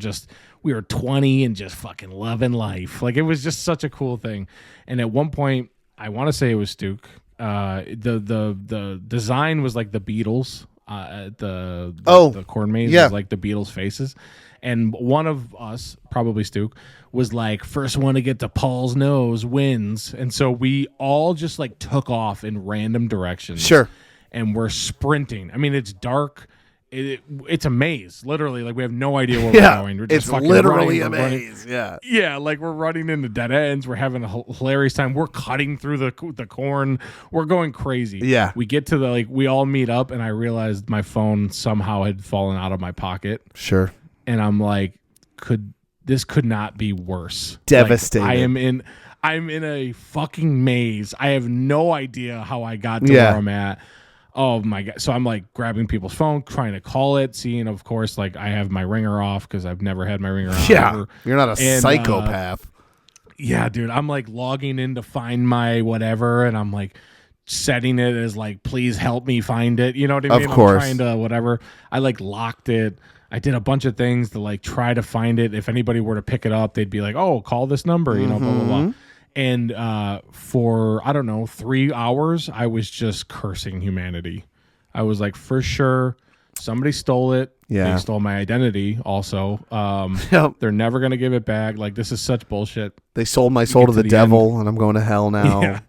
Speaker 2: were 20 and just fucking loving life. Like it was just such a cool thing. And at one point, I want to say it was Stuke. The design was like the Beatles. The corn maze was like the Beatles faces, and one of us, probably Stuke, was like, first one to get to Paul's nose wins. And so we all just like took off in random directions.
Speaker 3: Sure.
Speaker 2: And we're sprinting. I mean, it's dark. It's a maze, literally. Like we have no idea where we're going. We're just fucking
Speaker 3: literally
Speaker 2: running,
Speaker 3: a maze. Yeah,
Speaker 2: yeah. Like we're running into dead ends. We're having a hilarious time. We're cutting through the corn. We're going crazy.
Speaker 3: Yeah.
Speaker 2: We get to we all meet up, and I realized my phone somehow had fallen out of my pocket.
Speaker 3: Sure.
Speaker 2: And I'm like, this could not be worse.
Speaker 3: Devastated.
Speaker 2: Like, I'm in a fucking maze. I have no idea how I got to where I'm at. Oh my God. So I'm like grabbing people's phone, trying to call it, seeing, of course, like I have my ringer off because I've never had my ringer on.
Speaker 3: Yeah. You're not a psychopath.
Speaker 2: Yeah, dude. I'm like logging in to find my whatever, and I'm like setting it as like, please help me find it. You know what I mean?
Speaker 3: Of course.
Speaker 2: I'm trying to whatever. I like locked it. I did a bunch of things to like try to find it. If anybody were to pick it up, they'd be like, oh, call this number, blah, blah, blah. And for, I don't know, 3 hours, I was just cursing humanity. I was like, for sure, somebody stole it.
Speaker 3: Yeah.
Speaker 2: They stole my identity also. They're never going to give it back. Like, this is such bullshit.
Speaker 3: They sold my soul to the devil, and I'm going to hell now.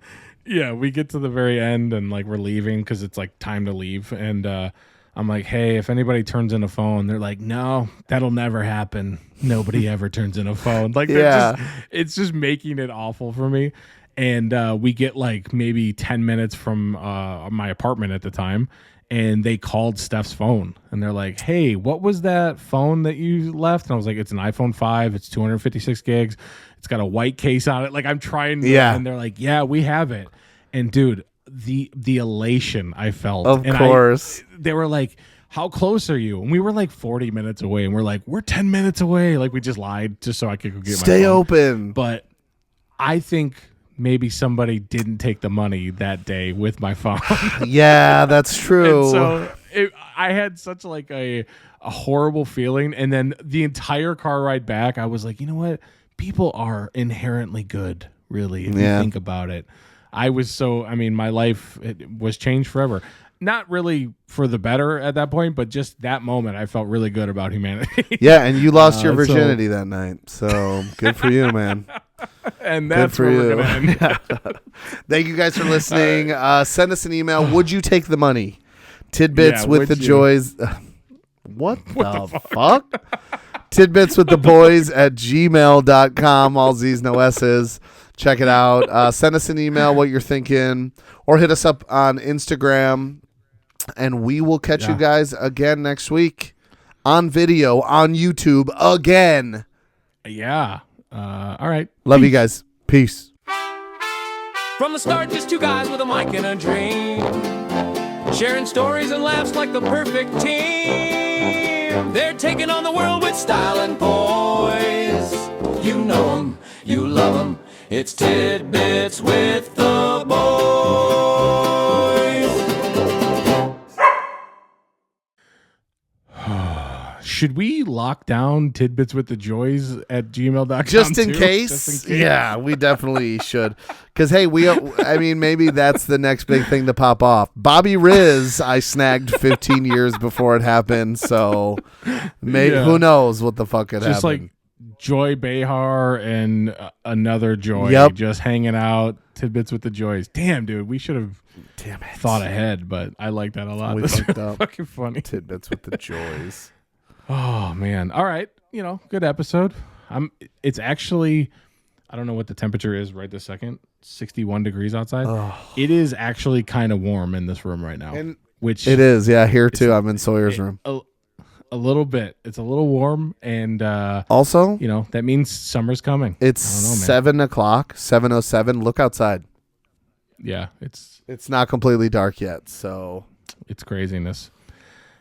Speaker 2: Yeah, we get to the very end, and like we're leaving because it's like time to leave. And I'm like, hey, if anybody turns in a phone, they're like, no, that'll never happen. Nobody ever turns in a phone. Like, it's just making it awful for me. And we get like maybe 10 minutes from my apartment at the time, and they called Steph's phone, and they're like, hey, what was that phone that you left? And I was like, it's an iPhone 5. It's 256 gigs. It's got a white case on it. Like, I'm trying. And they're like, yeah, we have it. And dude, the elation I felt.
Speaker 3: Of course.
Speaker 2: They were like, how close are you? And we were like 40 minutes away, and we're like, we're 10 minutes away. Like, we just lied just so I could go get my phone.
Speaker 3: Stay open.
Speaker 2: But I think maybe somebody didn't take the money that day with my phone.
Speaker 3: Yeah, that's true.
Speaker 2: And so I had such like a horrible feeling. And then the entire car ride back, I was like, you know what? People are inherently good, really, if you think about it. My life was changed forever. Not really for the better at that point, but just that moment, I felt really good about humanity.
Speaker 3: Yeah, and you lost your virginity that night. So good for you, man.
Speaker 2: And that's where we're going to end.
Speaker 3: Thank you guys for listening. Send us an email. Would you take the money? Tidbits with the joys. What the fuck? Tidbits with the boys at gmail.com. All Z's, no S's. Check it out. Send us an email what you're thinking, or hit us up on Instagram, and we will catch you guys again next week on video on YouTube again.
Speaker 2: Yeah. All right.
Speaker 3: Love you guys. Peace.
Speaker 1: From the start, just two guys with a mic and a dream, sharing stories and laughs like the perfect team. They're taking on the world with style and poise. You know them, you love them. It's Tidbits with the boys.
Speaker 2: Should we lock down Tidbits with the Joys at gmail.com?
Speaker 3: Just in case? Yeah, we definitely should. Because, hey, maybe that's the next big thing to pop off. Bobby Riz, I snagged 15 years before it happened. So who knows what the fuck could happen.
Speaker 2: Just like Joy Behar and another Joy just hanging out. Tidbits with the Joys. Damn, dude, we should have thought ahead, but I like that a lot.
Speaker 3: We
Speaker 2: That's
Speaker 3: fucked up.
Speaker 2: Fucking funny.
Speaker 3: Tidbits with the Joys.
Speaker 2: Oh man. All right. Good episode. It's actually, I don't know what the temperature is right this second. 61 degrees outside. Oh. It is actually kind of warm in this room right now. Which
Speaker 3: it is, yeah, here too. I'm in Sawyer's room.
Speaker 2: A little bit. It's a little warm, and
Speaker 3: also,
Speaker 2: that means summer's coming.
Speaker 3: It's 7 o'clock, 7:07. Look outside.
Speaker 2: Yeah,
Speaker 3: it's not completely dark yet, so
Speaker 2: it's craziness.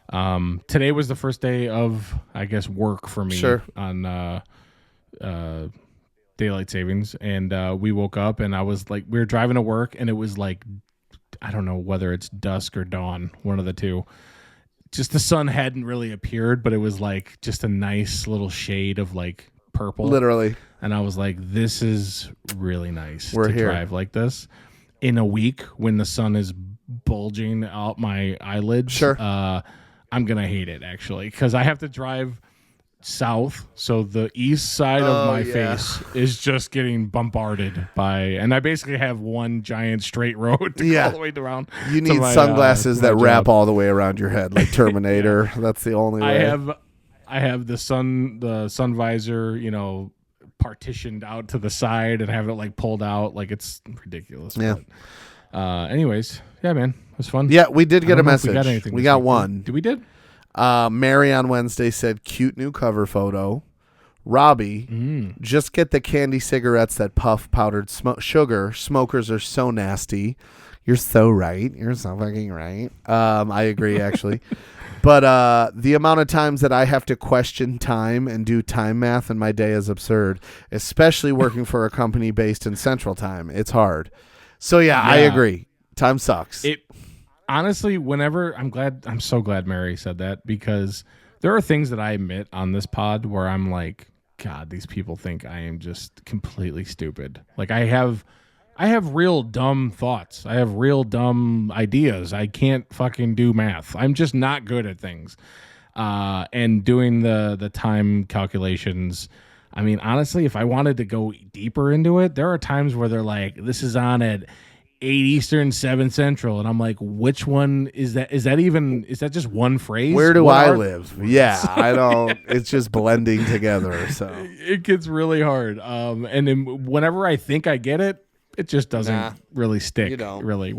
Speaker 2: Today was the first day of, I guess, work for me on daylight savings, and we woke up, and I was like, we were driving to work, and it was like, I don't know whether it's dusk or dawn, one of the two. Just the sun hadn't really appeared, but it was like just a nice little shade of like purple.
Speaker 3: Literally.
Speaker 2: And I was like, this is really nice
Speaker 3: to
Speaker 2: drive like this in a week when the sun is bulging out my eyelids.
Speaker 3: Sure.
Speaker 2: I'm going to hate it, actually, because I have to drive south. So the east side of my face is just getting bombarded by, and I basically have one giant straight road to go all the way around.
Speaker 3: You need sunglasses that wrap all the way around your head, like Terminator. That's the only way.
Speaker 2: I have the sun visor, partitioned out to the side, and have it like pulled out. Like, it's ridiculous.
Speaker 3: Yeah.
Speaker 2: But, anyways, yeah, man, it was fun.
Speaker 3: Yeah, we did get a message.
Speaker 2: We
Speaker 3: got one.
Speaker 2: We did?
Speaker 3: Mary on Wednesday said, cute new cover photo. Robbie, just get the candy cigarettes that puff powdered sugar. Smokers are so nasty. You're so right. You're so fucking right. I agree, actually. But the amount of times that I have to question time and do time math in my day is absurd, especially working for a company based in Central Time. It's hard. So, yeah, I agree. Time sucks.
Speaker 2: Honestly, I'm so glad Mary said that, because there are things that I admit on this pod where I'm like, God, these people think I am just completely stupid. Like, I have real dumb thoughts. I have real dumb ideas. I can't fucking do math. I'm just not good at things. And doing the time calculations, I mean, honestly, if I wanted to go deeper into it, there are times where they're like, this is on at 8 Eastern, 7 Central, and I'm like, which one is that? Is that just one phrase?
Speaker 3: Where do I live? Yeah, I don't. It's just blending together. So
Speaker 2: it gets really hard. And then whenever I think I get it, it just doesn't really stick.
Speaker 3: You don't.
Speaker 2: Really,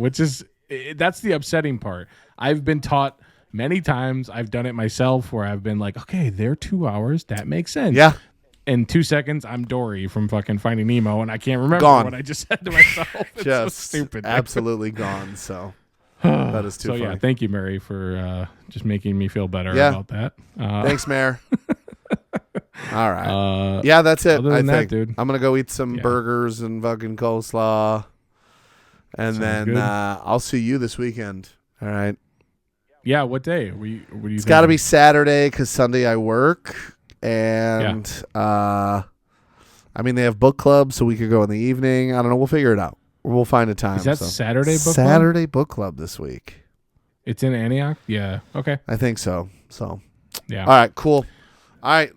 Speaker 2: that's the upsetting part. I've been taught many times. I've done it myself, where I've been like, okay, they're 2 hours. That makes sense.
Speaker 3: Yeah.
Speaker 2: in 2 seconds, I'm Dory from fucking Finding Nemo, and I can't remember
Speaker 3: Gone.
Speaker 2: what I just said to myself. It's
Speaker 3: Just
Speaker 2: so stupid.
Speaker 3: absolutely gone. So that is too
Speaker 2: So
Speaker 3: funny.
Speaker 2: yeah, thank you, Mary, for just making me feel better
Speaker 3: Yeah.
Speaker 2: about that.
Speaker 3: Thanks, Mayor. All right. Yeah, that's it.
Speaker 2: other
Speaker 3: I
Speaker 2: than that,
Speaker 3: think
Speaker 2: dude.
Speaker 3: I'm gonna go eat some
Speaker 2: Yeah.
Speaker 3: burgers and fucking coleslaw, and
Speaker 2: Sounds
Speaker 3: then
Speaker 2: good.
Speaker 3: I'll see you this weekend. All right.
Speaker 2: Yeah, what day? What do you
Speaker 3: It's got to be Saturday because Sunday I work, and I mean they have book club, so we could go in the evening. I don't know. We'll figure it out. We'll find a time.
Speaker 2: Is that
Speaker 3: so.
Speaker 2: Saturday book club?
Speaker 3: Saturday book club this week.
Speaker 2: It's in Antioch? Yeah. Okay.
Speaker 3: I think so. So
Speaker 2: Yeah.
Speaker 3: all right, cool. All right,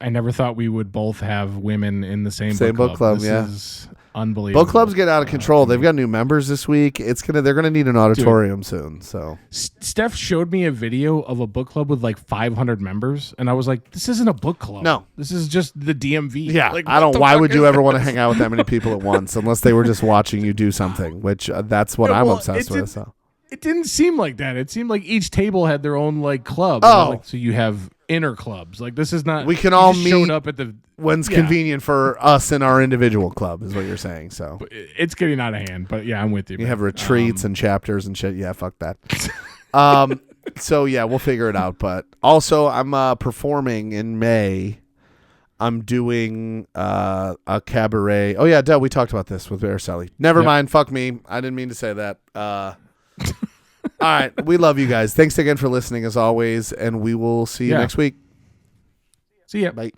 Speaker 2: I never thought we would both have women in the same
Speaker 3: book club.
Speaker 2: This
Speaker 3: Yeah.
Speaker 2: is unbelievable.
Speaker 3: Book club's getting out of control. They've got new members this week. They're gonna need an auditorium soon. So
Speaker 2: Steph showed me a video of a book club with like 500 members, and I was like, "This isn't a book club.
Speaker 3: No.
Speaker 2: This is just the DMV."
Speaker 3: yeah,
Speaker 2: Like,
Speaker 3: I don't.
Speaker 2: what the
Speaker 3: Why
Speaker 2: fuck
Speaker 3: would
Speaker 2: is
Speaker 3: you ever
Speaker 2: this?
Speaker 3: want to hang out with that many people at once? Unless they were just watching you do something, which that's what
Speaker 2: Yeah,
Speaker 3: I'm
Speaker 2: well,
Speaker 3: obsessed with. So
Speaker 2: It didn't seem like that. It seemed like each table had their own like club.
Speaker 3: Oh.
Speaker 2: Like, so you have inner clubs. Like this is not.
Speaker 3: We can
Speaker 2: you
Speaker 3: all
Speaker 2: just showed
Speaker 3: meet
Speaker 2: up at the.
Speaker 3: when's
Speaker 2: Yeah.
Speaker 3: convenient for us in our individual club is what you're saying. So
Speaker 2: It's getting out of hand, but yeah, I'm with you.
Speaker 3: you
Speaker 2: man.
Speaker 3: have retreats and chapters and shit. Yeah, fuck that. So yeah, we'll figure it out. But also, I'm performing in May. I'm doing a cabaret. Oh yeah, we talked about this with Araceli. Never mind. Fuck me. I didn't mean to say that. All right, we love you guys. Thanks again for listening as always, and we will see you next week.
Speaker 2: See ya.
Speaker 3: Bye.